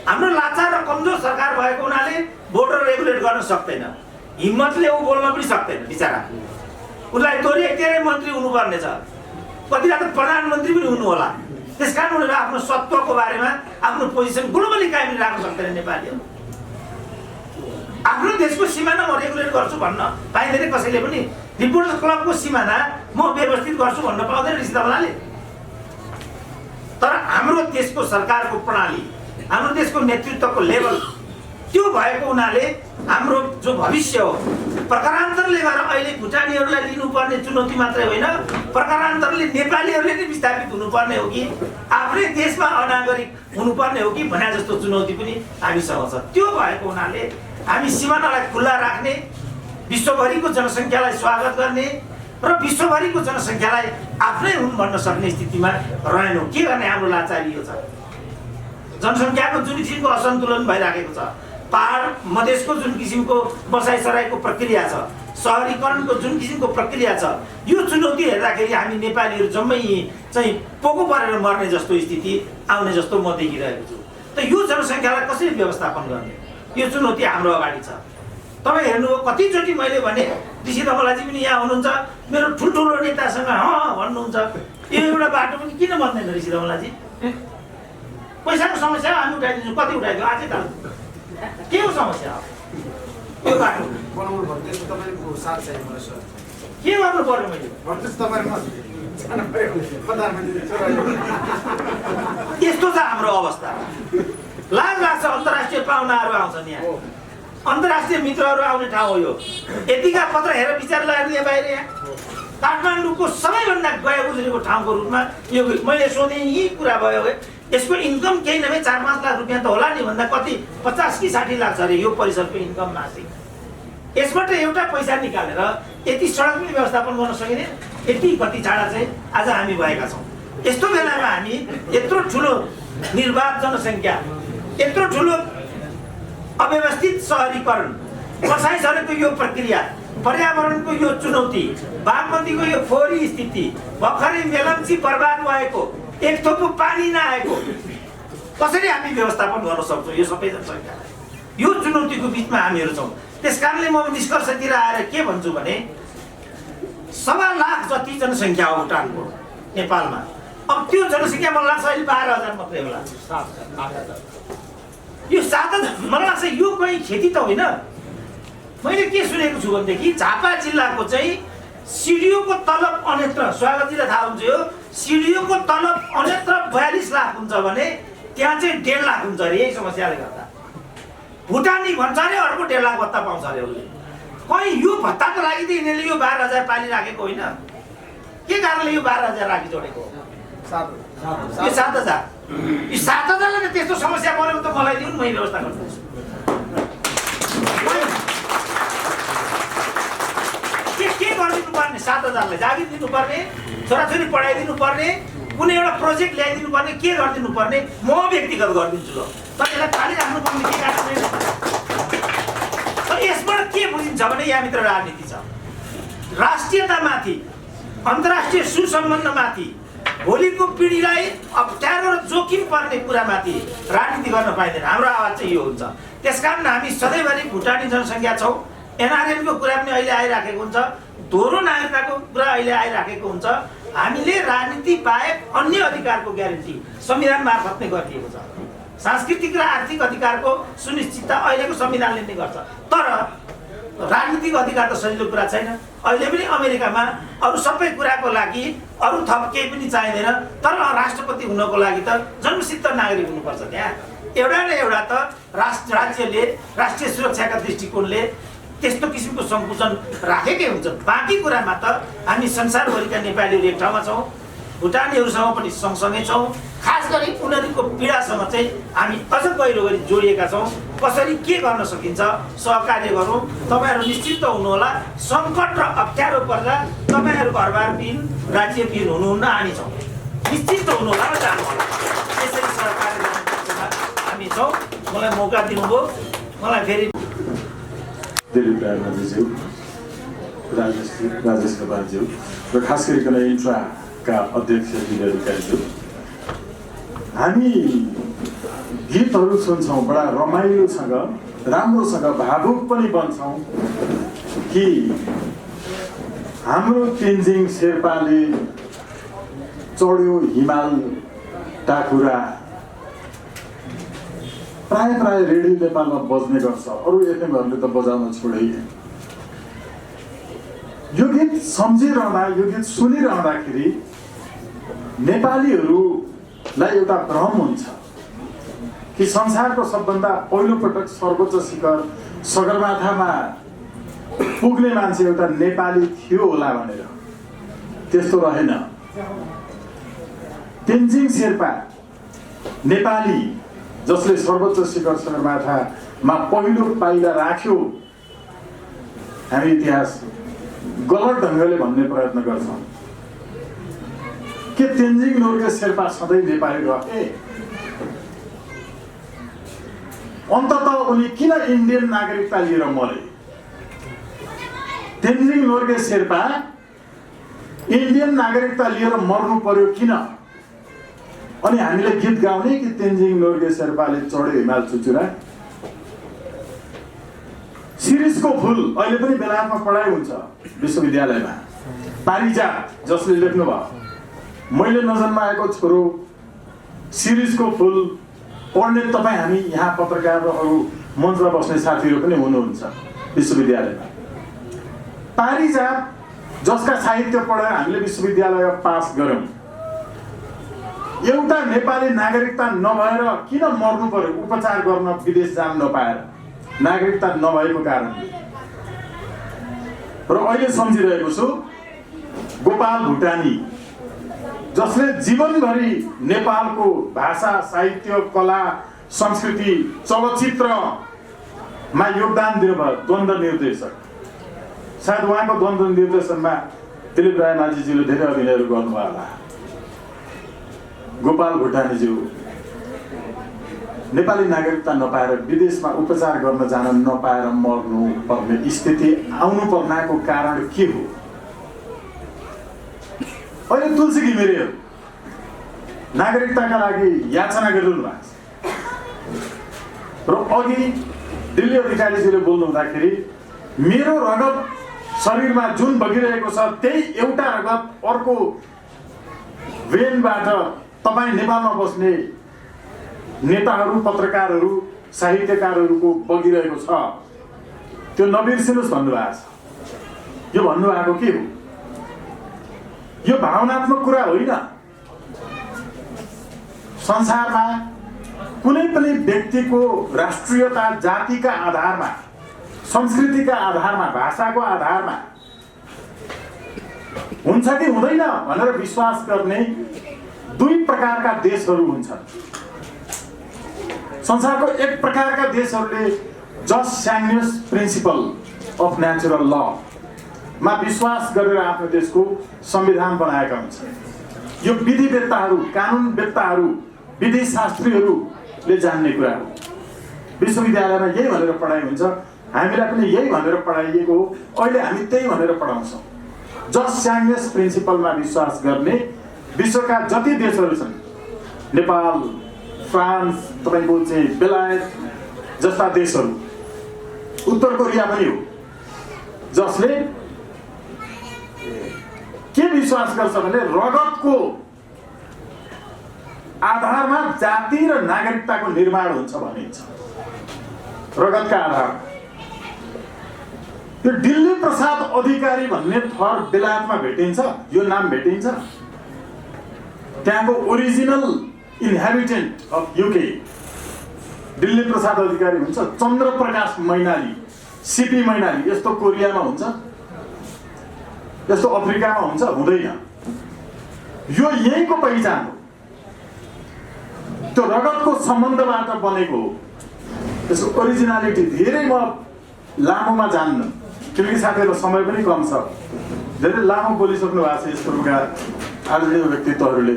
हाम्रो लाचार र कमजोर सरकार भएको हुनाले बोर्डर रेगुलेट गर्न सक्दैन, हिम्मतले ऊ बोल्न पनि सक्दैन बिचरा। उसलाई तेरै मन्त्री हुनुपर्ने छ, कतिलाई त प्रधानमन्त्री पनि हुनु होला। त्यसकारण उनीहरू आफ्नो सत्वको बारेमा आफ्नो पोजिसन ग्लोबली कायम राख्न सक्दैन। नेपालीहरू आफ्नो देशको सिमाना म रेगुलेट गर्छु भन्न पाइँदैन कसैले पनि। रिपोर्टर्स क्लबको सिमाना म व्यवस्थित गर्छु भन्न पाउँदैन ऋषि दबलाले। तर हाम्रो देशको सरकारको प्रणाली, हाम्रो देशको नेतृत्वको लेभल त्यो भएको हुनाले हाम्रो जो भविष्य हो प्रकारान्तरले गरेर अहिले भुटानीहरूलाई लिनुपर्ने चुनौती मात्रै होइन, प्रकारान्तरले नेपालीहरूले नै विस्थापित हुनुपर्ने हो कि आफ्नै देशमा अनागरिक हुनुपर्ने हो कि भने जस्तो चुनौती पनि हामीसँग छ। त्यो भएको हुनाले हामी सीमानालाई खुल्ला राख्ने, विश्वभरिको जनसङ्ख्यालाई स्वागत गर्ने र विश्वभरिको जनसङ्ख्यालाई आफ्नै हुन् भन्न सक्ने स्थितिमा रहेनौँ। के गर्ने, हाम्रो लाचारी यो छ। जनसङ्ख्याको जुन किसिमको असन्तुलन भइराखेको छ, पहाड मधेसको जुन किसिमको बसाइसराईको प्रक्रिया छ, सहरीकरणको जुन किसिमको प्रक्रिया छ, यो चुनौती हेर्दाखेरि हामी नेपालीहरू जम्मै चाहिँ पोको परेर मर्ने जस्तो स्थिति आउने जस्तो म देखिरहेको छु। त यो जनसङ्ख्यालाई कसरी व्यवस्थापन गर्ने, यो चुनौती हाम्रो अगाडि छ। तपाईँ हेर्नुभयो कतिचोटि मैले भने ऋषि धमलाजी पनि यहाँ हुनुहुन्छ, मेरो ठुल्ठुलो नेतासँग भन्नुहुन्छ यो एउटा बाटो पनि किन बन्दैन ऋषि धमलाजी? पैसाको समस्या हामी उठाइदिन्छौँ, कति उठाइदियो आजै त के हो समस्या? यो बाटो
बनाउनु पर्यो, त्यसको तपाईँको साथ चाहियो मलाई सर।
के गर्नु पर्यो? मैले यस्तो छ हाम्रो अवस्था। लाज लाग्छ, अन्तर्राष्ट्रिय पाहुनाहरू आउँछन् यहाँ, अन्तर्राष्ट्रिय मित्रहरू आउने ठाउँ हो यो। यतिका पत्र हेरेर विचार लगाएर यहाँ बाहिर यहाँ काठमाडौँको सबैभन्दा गए गुज्रेको ठाउँको रूपमा यो मैले सोधेँ, यही कुरा भयो। यसको इन्कम केही नभए 4-5 लाख रुपियाँ त होला नि, भन्दा कति 50 कि 60 लाख छ अरे यो परिसरको इन्कम मासिक। यसबाट एउटा पैसा निकालेर यति सडक पनि व्यवस्थापन गर्न सकिने, यति कति चाडा चाहिँ आज हामी भएका छौँ। यस्तो बेलामा हामी यत्रो ठुलो निर्वाध जनसङ्ख्या, यत्रो ठुलो अव्यवस्थित सहरीकरण, बसाइसकेको यो प्रक्रिया, पर्यावरणको यो चुनौती, बागमतीको यो फोहोरी स्थिति, भर्खरै मेलम्ची बर्बाद भएको, एक थोपो पानी नआएको, कसरी हामी व्यवस्थापन गर्न सक्छौँ यो सबै जनसङ्ख्या? यो चुनौतीको बिचमा हामीहरू छौँ। त्यस कारणले म निष्कर्षतिर आएर के भन्छु भने 1.25 लाख जति जनसङ्ख्या हो भुटानको नेपालमा। अब त्यो जनसङ्ख्या मलाई लाग्छ अहिले 12,000 मात्रै होला। यो 7,000 मलाई लाग्छ यो कहीँ खेती त होइन। मैले के सुनेको छु भनेदेखि झापा जिल्लाको चाहिँ सिडिओको तलब अन्यत्र, स्वागतजीलाई थाहा हुन्छ यो, सिडिओको तलब अन्यत्र 42 लाख हुन्छ भने त्यहाँ चाहिँ 1.5 लाख हुन्छ अरे। यही समस्याले गर्दा भुटानी भन्छ अरे अर्को 1.5 लाख भत्ता पाउँछ अरे उसले। कहीँ यो भत्ताको लागि त यिनीहरूले यो 12,000 पालिराखेको होइन। के कारणले यो 12,000 राखी जोडेको? यो 7,000 यो 7,000लाई त्यस्तो समस्या पऱ्यो त मलाई दिउँ, मै व्यवस्था गर्छु। के गरिदिनु पर्ने? 7,000लाई जागिर दिनुपर्ने, छोराछोरी पढाइदिनु पर्ने, कुनै एउटा प्रोजेक्ट ल्याइदिनु पर्ने, के गरिदिनु पर्ने? म व्यक्तिगत गरिदिन्छु। ल तपाईँलाई पालिराख्नु पर्ने के कारण छैन। तर यसबाट के बुझिन्छ भने यहाँभित्र राजनीति छ, राष्ट्रियतामाथि, अन्तर्राष्ट्रिय सुसम्बन्धमाथि, भोलिको पिँढीलाई अप्ठ्यारो र जोखिम पर्ने कुरामाथि राजनीति गर्न पाइँदैन। हाम्रो आवाज चाहिँ यो हुन्छ। त्यसकारण हामी सधैँभरि भुटानी जनसङ्ख्या छौँ, एनआरएनको कुरा पनि अहिले आइराखेको हुन्छ, दोहोरो नागरिकताको कुरा अहिले आइराखेको हुन्छ। हामीले राजनीति बाहेक अन्य अधिकारको ग्यारेन्टी संविधान मार्फत नै गरिएको छ। सांस्कृतिक र आर्थिक अधिकारको सुनिश्चितता अहिलेको संविधानले नै गर्छ। तर राजनीतिक अधिकार त सजिलो कुरा छैन। अहिले पनि अमेरिकामा अरू सबै कुराको लागि अरू थप केही पनि चाहिँदैन, तर राष्ट्रपति हुनको लागि त जन्मसिद्ध नागरिक हुनुपर्छ। त्यहाँ एउटा न एउटा त राज्यले राष्ट्रिय सुरक्षाका दृष्टिकोणले त्यस्तो किसिमको सङ्कुचन राखेकै हुन्छ। बाँकी कुरामा त हामी संसारभरिका नेपालीहरू एक ठाउँमा छौँ, भुटानीहरूसँग पनि सँगसँगै छौँ। खास गरी उनीहरूको पीडासँग चाहिँ हामी अझ गहिरो गरी जोडिएका छौँ। कसरी के गर्न सकिन्छ सहकार्य गरौँ। तपाईँहरू निश्चित हुनुहोला, सङ्कट र अप्ठ्यारो पर्दा तपाईँहरू घरबारविहीन राज्यविहीन हुनुहुन्न, हामी छौँ। निश्चित हुनुहोला र जानुहोला। त्यसरी सहकार्य गर्ने हामी छौँ। मलाई मौका दिनुभयो, मलाई फेरि
दिलीप रायमाझीज्यू, राजेश कपालज्यू र खास गरिकन इन्ट्राका अध्यक्ष विजय अधिकारीज्यू, हामी गीतहरू सुन्छौँ बडा रमाइलोसँग, राम्रोसँग भावुक पनि बन्छौँ कि हाम्रो तेन्जिङ शेर्पाले चढ्यो हिमाल टाकुरा, प्राय रेडियो नेपालमा बज्ने गर्छ, अरू एफएमहरूले त बजाउन छोडे। यो गीत सम्झिरहँदा, यो गीत सुनिरहँदाखेरि नेपालीहरूलाई एउटा भ्रम हुन्छ कि संसारको सबभन्दा पहिलोपटक सर्वोच्च शिखर सगरमाथामा पुग्ने मान्छे एउटा नेपाली थियो होला भनेर। त्यस्तो रहेन। तेन्जिङ शेर्पा नेपाली जसले सर्वोच्च शिखर सगरमाथामा पहिलो पाइला राख्यो। हामी इतिहास गलत ढङ्गले भन्ने प्रयत्न गर्छौँ। के तेन्जिङ नोर्गे शेर्पा सधैँ नेपाली रहे? अन्ततः उनी किन इन्डियन नागरिकता लिएर मरे? तेन्जिङ नोर्गे शेर्पा इन्डियन नागरिकता लिएर मर्नु पर्यो किन? अनि हामीले गीत गाउने कि तेन्जिङ नोर्गे शेर्पाले चढ्यो हिमाल चुचुरा। शिरीषको फुल अहिले पनि बेलायतमा पढाइ हुन्छ विश्वविद्यालयमा। पारिजात जसले लेख्नु भयो, मैले नजन्माएको छोरो, शिरीषको फुल पढ्ने तपाईँ हामी यहाँ पत्रकार र अरू मञ्चमा बस्ने साथीहरू पनि हुनुहुन्छ विश्वविद्यालयमा। पारिजात जसका साहित्य पढेर हामीले विश्वविद्यालय पास गऱ्यौँ, एउटा नेपाली नागरिकता नभएर किन मर्नु पर्यो? उपचार गर्न विदेश जान नपाएर, नागरिकता नभएको कारणले। र अहिले सम्झिरहेको छु गोपाल भुटानी, जसले जीवनभरि नेपालको भाषा, साहित्य, कला, संस्कृति, चलचित्रमा योगदान दिनुभयो। द्वन्द्व निर्देशक, सायद उहाँको द्वन्द्व निर्देशनमा दिलीप राय माझीज्यूले धेरै अभिनयहरू गर्नुभयो होला। गोपाल भुटानीज्यू नेपाली नागरिकता नपाएर विदेशमा उपचार गर्न जान नपाएर मर्नु पर्ने स्थिति आउनु पर्नाको कारण के हो? अहिले तुलसी घिमिरेहरू नागरिकताका लागि याचना गरिरहनु भएको छ। र अघि दिल्ली अधिकारीजीले बोल्नु हुँदाखेरि मेरो रगत शरीरमा जुन बगिरहेको छ त्यही एउटा रगत अर्को वेनबाट तपाईँ नेपालमा बस्ने नेताहरू, पत्रकारहरू, साहित्यकारहरूको बगिरहेको छ, त्यो नबिर्सिनुहोस् भन्नुभएको छ। यो भन्नुभएको के हो? यो भावनात्मक कुरा होइन। संसारमा कुनै पनि व्यक्तिको राष्ट्रियता, जातिका आधारमा, संस्कृतिका आधारमा, भाषाको आधारमा हुन्छ कि हुँदैन भनेर विश्वास गर्ने दुई प्रकारका देशहरू हुन्छन्। संसारको एक प्रकारका देशहरूले जस्ट स्याङ्ग्युस प्रिन्सिपल अफ नेचुरल ल मा विश्वास गरेर आफ्नो देशको संविधान बनाएका हुन्छन्। यो विधिवेत्ताहरू, कानुनवेत्ताहरू, विधिशास्त्रीहरूले जान्ने कुरा हो। विश्वविद्यालयमा यही भनेर पढाइ हुन्छ, हामीलाई पनि यही भनेर पढाइएको हो। अहिले हामी त्यही भनेर पढाउँछौँ। जस्ट स्याङ्ग्युस प्रिन्सिपलमा विश्वास गर्ने विश्वका जति देशहरू छन्, नेपाल, फ्रान्स, तपाईँको चाहिँ बेलायत जस्ता देशहरू, उत्तर कोरिया पनि हो, जसले के विश्वास गर्छ भने रगतको आधारमा जाति र नागरिकताको निर्माण हुन्छ भनिन्छ। रगतका आधार। यो दिल्ली प्रसाद अधिकारी भन्ने थर बेलायतमा भेटिन्छ, यो नाम भेटिन्छ। त्यहाँको original inhabitant of UK Delhi Prasad Adhikari हुन्छ। चन्द्रप्रकाश मैनाली, सिपी मैनाली यस्तो कोरियामा हुन्छ, यस्तो अफ्रिकामा हुन्छ, हुँदैन। यो यहीँको पहिचान हो, त्यो रगतको सम्बन्धबाट बनेको हो। त्यसको ओरिजिनालिटी धेरै म लामोमा जान्न, किनकि साथीहरूको समय पनि कम छ। धेरै लामो बोलिसक्नु भएको छ यस्तोका आदरणीय व्यक्तित्वहरूले।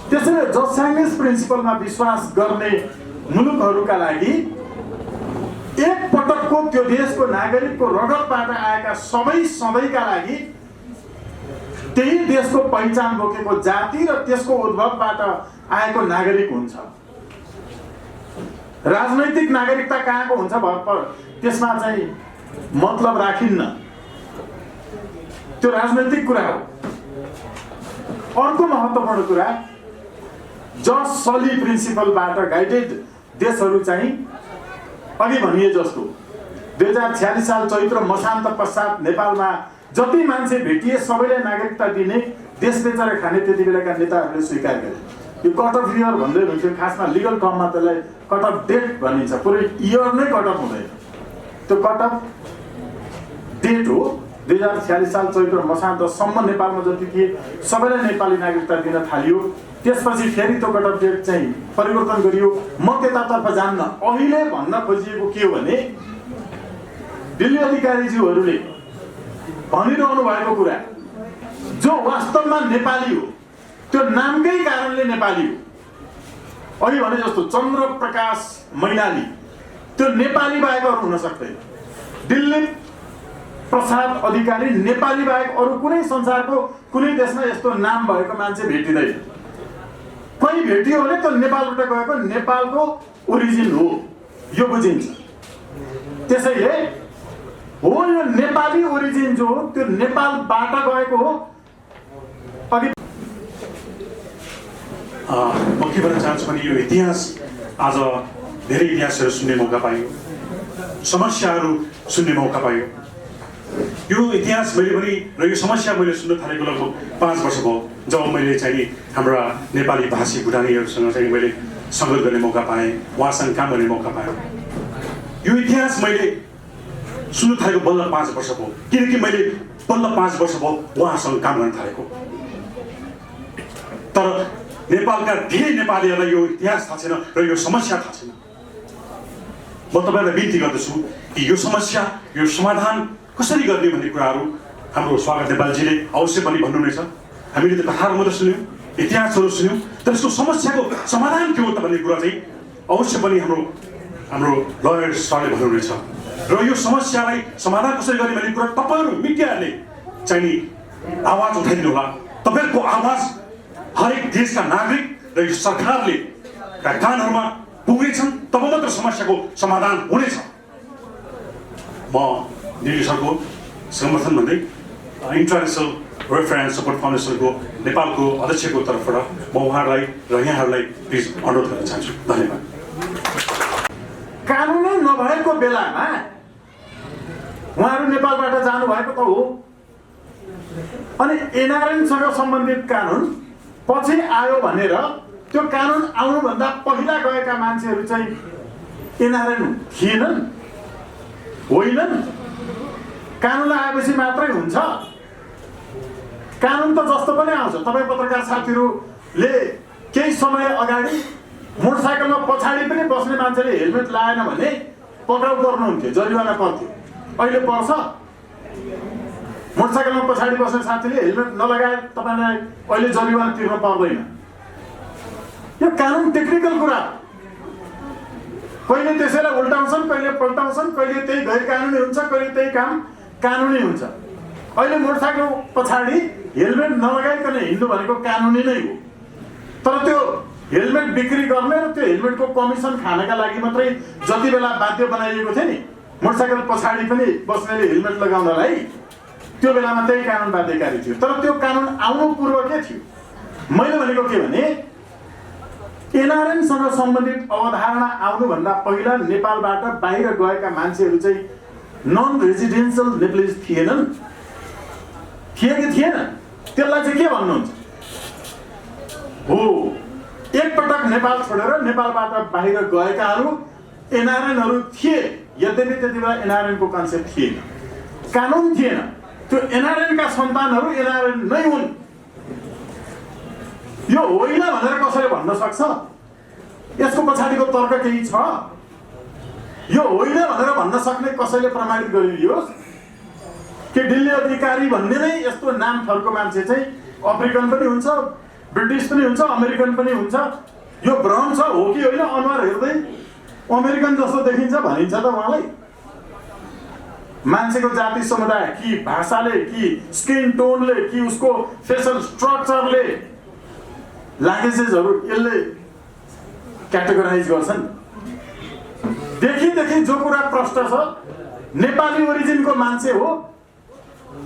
त्यसैले जस्ट स्याङ्ग्युस प्रिन्सिपलमा विश्वास गर्ने मुलुकहरूका लागि एक पटकको त्यो देशको नागरिकको रगतबाट आएका सधैँका लागि त्यही देशको पहिचान बोकेको जाति र त्यसको उद्भवबाट आएको नागरिक हुन्छ। राजनैतिक नागरिकता कहाँको हुन्छ त्यसमा चाहिँ मतलब राखिन्न, त्यो राजनैतिक कुरा हो। अर्को महत्त्वपूर्ण कुरा, जस्ट सली प्रिन्सिपलबाट गाइडेड देशहरू चाहिँ अघि भनिए जस्तो 2046 साल चैत्र मसान्त पश्चात नेपालमा जति मान्छे भेटिए सबैलाई नागरिकता दिने, देश बेचेर खाने त्यति बेलाका नेताहरूले स्वीकार गरे। यो कट अफ इयर भन्दै हुन्थ्यो, खासमा लिगल टर्ममा त्यसलाई कट अफ डेट भनिन्छ, पुरै इयर नै कट अफ हुँदैन। त्यो कट अफ डेट हो 2046 साल चैत्र मसान्तसम्म नेपालमा जति थिए सबैलाई नेपाली नागरिकता दिन थालियो। त्यसपछि फेरि त्यो कट अफ डेट चाहिँ परिवर्तन गरियो। म त्यतातर्फ जान्न। अहिले भन्न खोजिएको के हो भने दिल्ली अधिकारीज्यूहरूले भनिरहनु भएको कुरा जो वास्तवमा नेपाली हो, त्यो नामकै कारणले नेपाली हो। अहिले भने जस्तो चन्द्र प्रकाश मैनाली त्यो नेपाली बाहेक अरू हुन सक्दैन। दिलीप प्रसाद अधिकारी नेपाली बाहेक अरू कुनै संसारको कुनै देशमा यस्तो नाम भएको मान्छे भेटिँदैन। कोही भेटियो भने त्यो नेपालबाट गएको, नेपालको ओरिजिन हो, यो बुझिन्छ। त्यसैले हो यो नेपाली ओरिजिन जो हो त्यो नेपालबाट गएको हो। अघि
म के भन्न चाहन्छु भने यो इतिहास आज धेरै इतिहासहरू सुन्ने मौका पायो, समस्याहरू सुन्ने मौका पायो। यो इतिहास मैले पनि र यो समस्या मैले सुन्न थालेको लगभग 5 वर्ष भयो, जब मैले चाहिँ हाम्रा नेपाली भाषी भुटानीहरूसँग चाहिँ मैले सङ्गत गर्ने मौका पाएँ, उहाँसँग काम गर्ने मौका पाएँ। यो इतिहास मैले सुन्न थालेको बल्ल 5 वर्ष भयो, किनकि मैले बल्ल 5 वर्ष भयो उहाँसँग काम गर्न थालेको। तर नेपालका धेरै नेपालीहरूलाई यो इतिहास थाहा छैन र यो समस्या थाहा छैन। म तपाईँहरूलाई बिन्ती गर्दछु कि यो समस्या, यो समाधान कसरी गर्ने भन्ने कुराहरू हाम्रो स्वागत नेपालजीले अवश्य पनि भन्नुहुनेछ। हामीले त कथाहरू मात्रै सुन्यौँ, इतिहासहरू सुन्यौँ, तर यसको समस्याको समाधान के हो त भन्ने कुरा चाहिँ अवश्य पनि हाम्रो लयर्स सरले भन्नुहुनेछ। र यो समस्यालाई समाधान कसरी गर्ने भन्ने कुरा तपाईँहरू मिडियाले चाहिँ आवाज उठाइदिनु होला। तपाईँहरूको आवाज हरेक देशका नागरिक र यो सरकारले कानहरूमा पुग्नेछन्, तब मात्र समस्याको समाधान हुनेछ। म दिल्ली सरको समर्थन भन्दै इन्टरनेसनल रेफरेन्स सपोर्ट फाउन्डेसनको नेपालको अध्यक्षको तर्फबाट म उहाँहरूलाई र यहाँहरूलाई प्लिज अनुरोध गर्न चाहन्छु। धन्यवाद।
कानुनै नभएको बेलामा उहाँहरू नेपालबाट जानुभएको त हो, अनि एनआरएनसँग सम्बन्धित कानुन पछि आयो भनेर त्यो कानुन आउनुभन्दा पहिला गएका मान्छेहरू चाहिँ एनआरएन थिएनन्, होइनन्। कानुन आएपछि मात्रै हुन्छ। कानुन त जस्तो पनि आउँछ। तपाईँ पत्रकार साथीहरूले केही समय अगाडि मोटरसाइकलमा पछाडि पनि बस्ने मान्छेले हेलमेट लाएन भने पक्राउ पर्नुहुन्थ्यो, जरिवाना पर्थ्यो। अहिले पर्छ? मोटरसाइकलमा पछाडि बस्ने साथीले हेलमेट नलगाए तपाईँलाई अहिले जरिवाना तिर्न पर्दैन। यो कानुन टेक्निकल कुरा। कहिले त्यसैलाई उल्टाउँछन्, कहिले पल्टाउँछन्, कहिले त्यही गैर कानुनी हुन्छ, कहिले त्यही काम कानुनी हुन्छ। अहिले मोटरसाइकल पछाडि हेलमेट नलगाइकन हिँड्नु भनेको कानुनी नै हो। तर त्यो हेलमेट बिक्री गर्ने र त्यो हेलमेटको कमिसन खानका लागि मात्रै जति बेला बाध्य बनाइएको थियो नि मोटरसाइकल पछाडि पनि बस्नेले हेलमेट लगाउनलाई, त्यो बेलामा त्यही कानुन बाध्यकारी थियो। तर त्यो कानुन आउनु पूर्व के थियो? मैले भनेको के भने एनआरएनसँग सम्बन्धित अवधारणा आउनुभन्दा पहिला नेपालबाट बाहिर गएका मान्छेहरू चाहिँ नन रेजिडेन्सियल नेपाली थिएनन्। थिए कि थिएन? त्यसलाई चाहिँ के भन्नुहुन्छ? हो, एकपटक नेपाल छोडेर नेपालबाट बाहिर गएकाहरू एनआरएनहरू थिए, यद्यपि त्यति बेला एनआरएनको कन्सेप्ट थिएन, कानुन थिएन। त्यो एनआरएनका सन्तानहरू एनआरएन नै हुन्। यो होइन भनेर कसैले भन्न सक्छ? यसको पछाडिको तर्क केही छ? यो होइन भनेर भन्न सक्ने कसैले प्रमाणित गरिदियोस् कि दिल्ली अधिकारी भन्ने नै यस्तो नाम थरको मान्छे चाहिँ अफ्रिकन पनि हुन्छ, ब्रिटिस पनि हुन्छ, अमेरिकन पनि हुन्छ। यो भ्रम छ हो कि होइन? अनुहार हेर्दै अमेरिकन जस्तो देखिन्छ भनिन्छ त उहाँलाई। मान्छेको जाति समुदाय कि भाषाले कि स्किन टोनले कि उसको फेसल स्ट्रक्चरले ल्याङ्ग्वेजेसहरू यसले क्याटेगोराइज गर्छन्। देखि जो कुरा प्रष्ट छ, नेपाली ओरिजिनको मान्छे हो,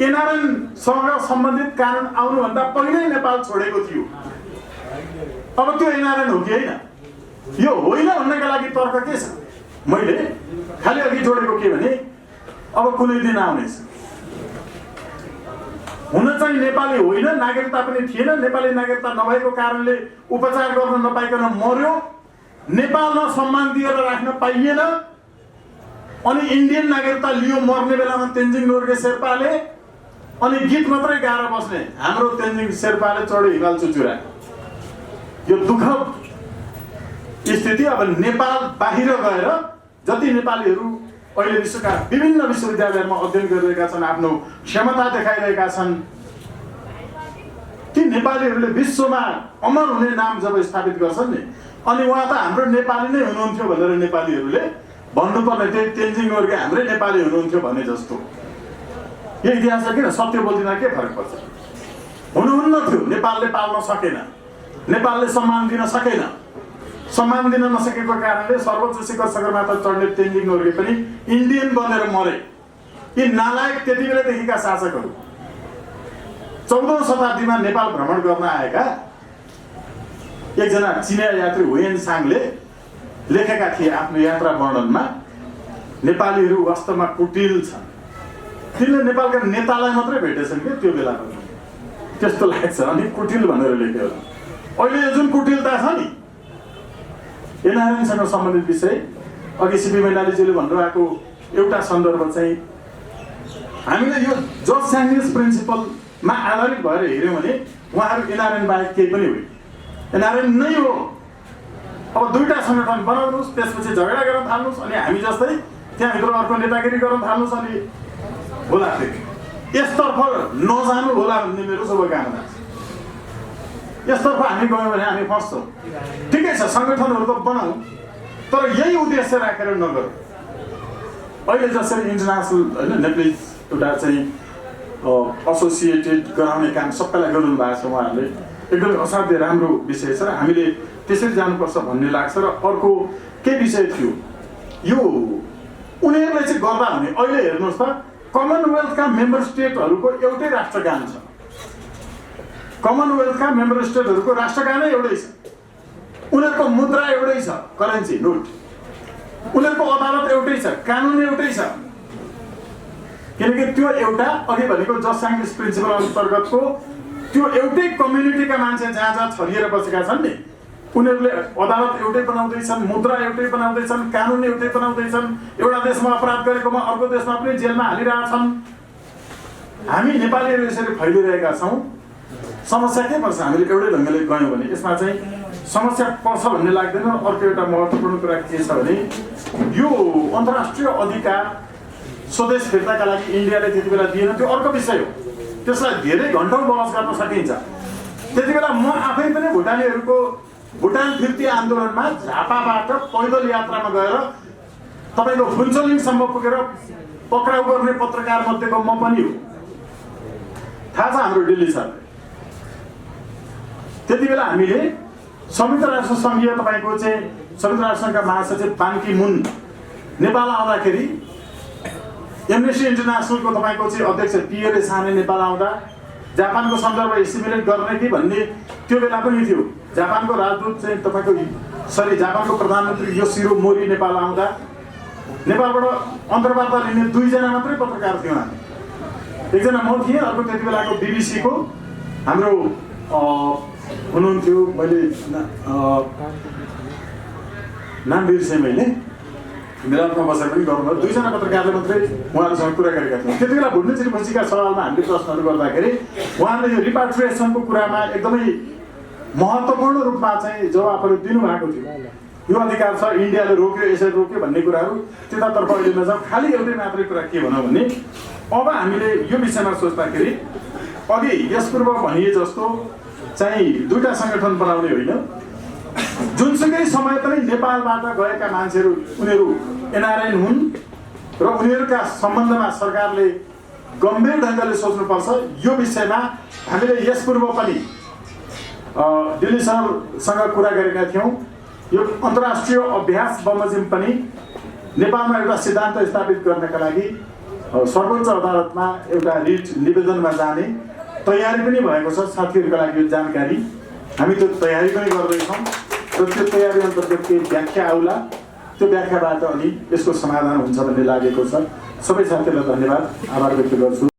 एनआरएनसँग सम्बन्धित कानुन आउनुभन्दा पहिल्यै नेपाल छोडेको थियो। अब त्यो एनआरएन हो कि होइन? यो होइन भन्नका लागि तर्क के छ? मैले खालि अघि जोडेको के भने अब कुनै दिन आउनेछ हुन चाहिँ नेपाली होइन, नागरिकता पनि थिएन, नेपाली नागरिकता नभएको कारणले उपचार गर्न नपाइकन मर्यो, नेपालमा सम्मान दिएर राख्न पाइएन, अनि इन्डियन नागरिकता लियो मर्ने बेलामा तेन्जिङ नोर्गे शेर्पाले, अनि गीत मात्रै गाएर बस्ने हाम्रो तेन्जिङ शेर्पाले चढ्यो हिमाल चुचुरा। यो दुःखद स्थिति। अब नेपाल बाहिर गएर जति नेपालीहरू अहिले विश्वका विभिन्न विश्वविद्यालयमा अध्ययन गरिरहेका छन्, आफ्नो क्षमता देखाइरहेका छन्, ती नेपालीहरूले विश्वमा अमर हुने नाम जब स्थापित गर्छन् नि, अनि उहाँ त हाम्रो नेपाली नै हुनुहुन्थ्यो भनेर नेपालीहरूले भन्नुपर्ने, त्यही तेन्जिङ नोर्गे हाम्रै नेपाली हुनुहुन्थ्यो भने जस्तो। यो इतिहासमा किन सत्य बोल्दिन के फरक पर्छ? हुनुहुन्न थियो, नेपालले पाल्न सकेन, नेपालले सम्मान दिन सकेन, सम्मान दिन नसकेको कारणले सर्वोच्च शिखर सगरमाथा चढ्ने तेन्जिङ नोर्गे पनि इन्डियन बनेर मरे। यी नालायक त्यति बेलादेखिका शासकहरू 14औं शताब्दीमा नेपाल भ्रमण गर्न आएका एकजना चिनिया यात्री हुएन साङले लेखेका थिए आफ्नो यात्रा वर्णनमा, नेपालीहरू वास्तवमा कुटिल छन्। तिनले नेपालका नेतालाई मात्रै भेटेछन् कि त्यो बेलामा, त्यस्तो लाग्छ, अनि कुटिल भनेर लेख्यो। अहिले यो जुन कुटिलता छ नि, एनआरएनसँग सम्बन्धित विषय, अघि सिपी मैनालीजीले भन्नुभएको एउटा सन्दर्भ चाहिँ हामीले यो जज स्याङ्ग्रेस प्रिन्सिपलमा आधारित भएर हेऱ्यौँ भने उहाँहरू एनआरएन बाहेक केही पनि होइन, एनआरएन नै हो। अब दुईटा सङ्गठन बनाउनुहोस्, त्यसपछि झगडा गर्न थाल्नुहोस्, अनि हामी जस्तै त्यहाँभित्र अर्को नेतागिरी गर्न थाल्नुहोस्, अनि होला यसतर्फ नजानु होला भन्ने मेरो शुभकामना छ। यसतर्फ हामी गयौँ भने हामी फस्छौँ। ठिकै छ, सङ्गठनहरू त बनाऊ, तर यही उद्देश्य राखेर नगरौँ। अहिले जसरी इन्टरनेसनल होइन नेपाली एउटा चाहिँ एसोसिएटेड गराउने काम सबैलाई गर्नु भएको छ, उहाँहरूले एकदमै असाध्य राम्रो विषय छ र हामीले त्यसरी जानुपर्छ भन्ने लाग्छ। र अर्को के विषय थियो, यो उनीहरूले चाहिँ गर्दा हुने, अहिले हेर्नुहोस् त कमनवेल्थका मेम्बर स्टेटहरूको एउटै राष्ट्रगान छ, कमनवेल्थका मेम्बर स्टेटहरूको राष्ट्रगानै एउटै छ, उनीहरूको मुद्रा एउटै छ, करेन्सी नोट, उनीहरूको अदालत एउटै छ, कानुन एउटै छ, किनकि त्यो एउटा अघि भनेको जज स्याङ्ग्रेस प्रिन्सिपल अन्तर्गतको त्यो एउटै कम्युनिटीका मान्छे जहाँ जहाँ छरिएर बसेका छन् नि, उनीहरूले अदालत एउटै बनाउँदैछन्, मुद्रा एउटै बनाउँदैछन्, कानुन एउटै बनाउँदैछन्, एउटा देशमा अपराध गरेकोमा अर्को देशमा पनि जेलमा हालिरहेछन्। हामी नेपालीहरू यसरी फैलिरहेका छौँ। समस्या के पर्छ? हामीले एउटै ढङ्गले गयौँ भने यसमा चाहिँ समस्या पर्छ भन्ने लाग्दैन। अर्को एउटा महत्त्वपूर्ण कुरा के छ भने यो अन्तर्राष्ट्रिय अधिकार स्वदेश फिर्ताका लागि इन्डियाले त्यति बेला दिएन, त्यो अर्को विषय हो, त्यसलाई धेरै घन्टौँ बहस गर्न सकिन्छ। त्यति बेला म आफै पनि भुटानीहरूको भुटान फिर्ती आन्दोलनमा झापाबाट पैदल यात्रामा गएर तपाईँको फुन्चोलिङसम्म पुगेर पक्राउ गर्ने पत्रकार मध्येको म पनि हो, थाहा छ हाम्रो दिल्ली सरले। त्यति बेला हामीले संयुक्त राष्ट्र सङ्घीय तपाईँको चाहिँ संयुक्त राष्ट्रसङ्घका महासचिव बान की मुन नेपाल आउँदाखेरि, एमनेस्टी इन्टरनेसनलको तपाईँको चाहिँ अध्यक्ष पिएले साने नेपाल आउँदा जापानको सन्दर्भ एसिमुलेट गर्ने कि भन्ने त्यो बेला पनि थियो। जापानको राजदूत चाहिँ तपाईँको जापानको प्रधानमन्त्री योसिरो मोरी नेपाल आउँदा नेपालबाट अन्तर्वार्ता लिने दुईजना मात्रै पत्रकार थियौँ हामी। एकजना म थिएँ, अर्को त्यति बेलाको बिबिसीको हाम्रो हुनुहुन्थ्यो, मैले नाम बिर्सेँ, मैले मिलापमा बसेर पनि गर्नुभयो। दुईजना पत्रकारले मात्रै उहाँहरूसँग कुरा गरेका थियौँ। त्यति बेला भुट्ने चिरपछिका सवालमा हामीले प्रश्नहरू गर्दाखेरि उहाँले यो रिपाट्रिएसनको कुरामा एकदमै महत्त्वपूर्ण रूपमा चाहिँ जवाबहरू दिनुभएको थियो। यो अधिकार छ, इन्डियाले रोक्यो, यसरी रोक्यो भन्ने कुराहरू त्यतातर्फ अहिले नजाउँ। खालि एउटै मात्रै कुरा के भनौँ भने अब हामीले यो विषयमा सोच्दाखेरि अघि यसपूर्व भनिए जस्तो चाहिँ दुईटा सङ्गठन बनाउने होइन, जुनसुकै समय पनि नेपालबाट गएका मान्छेहरू उनीहरू एनआरएन हुन् र उनीहरूका सम्बन्धमा सरकारले गम्भीर ढङ्गले सोच्नुपर्छ। यो विषयमा हामीले यसपूर्व पनि दिल्ली सरसँग कुरा गरेका थियौँ। यो अन्तर्राष्ट्रिय अभ्यास बमोजिम पनि नेपालमा एउटा सिद्धान्त स्थापित गर्नका लागि सर्वोच्च अदालतमा एउटा रिट निवेदनमा जाने तयारी पनि भएको छ। साथीहरूका लागि यो जानकारी, हामी त्यो तयारी पनि गर्दैछौँ र त्यो तयारी अन्तर्गत केही व्याख्या आउला, त्यो व्याख्याबाट अनि यसको समाधान हुन्छ भन्ने लागेको छ। सबै साथीहरूलाई धन्यवाद, आभार व्यक्त गर्छु।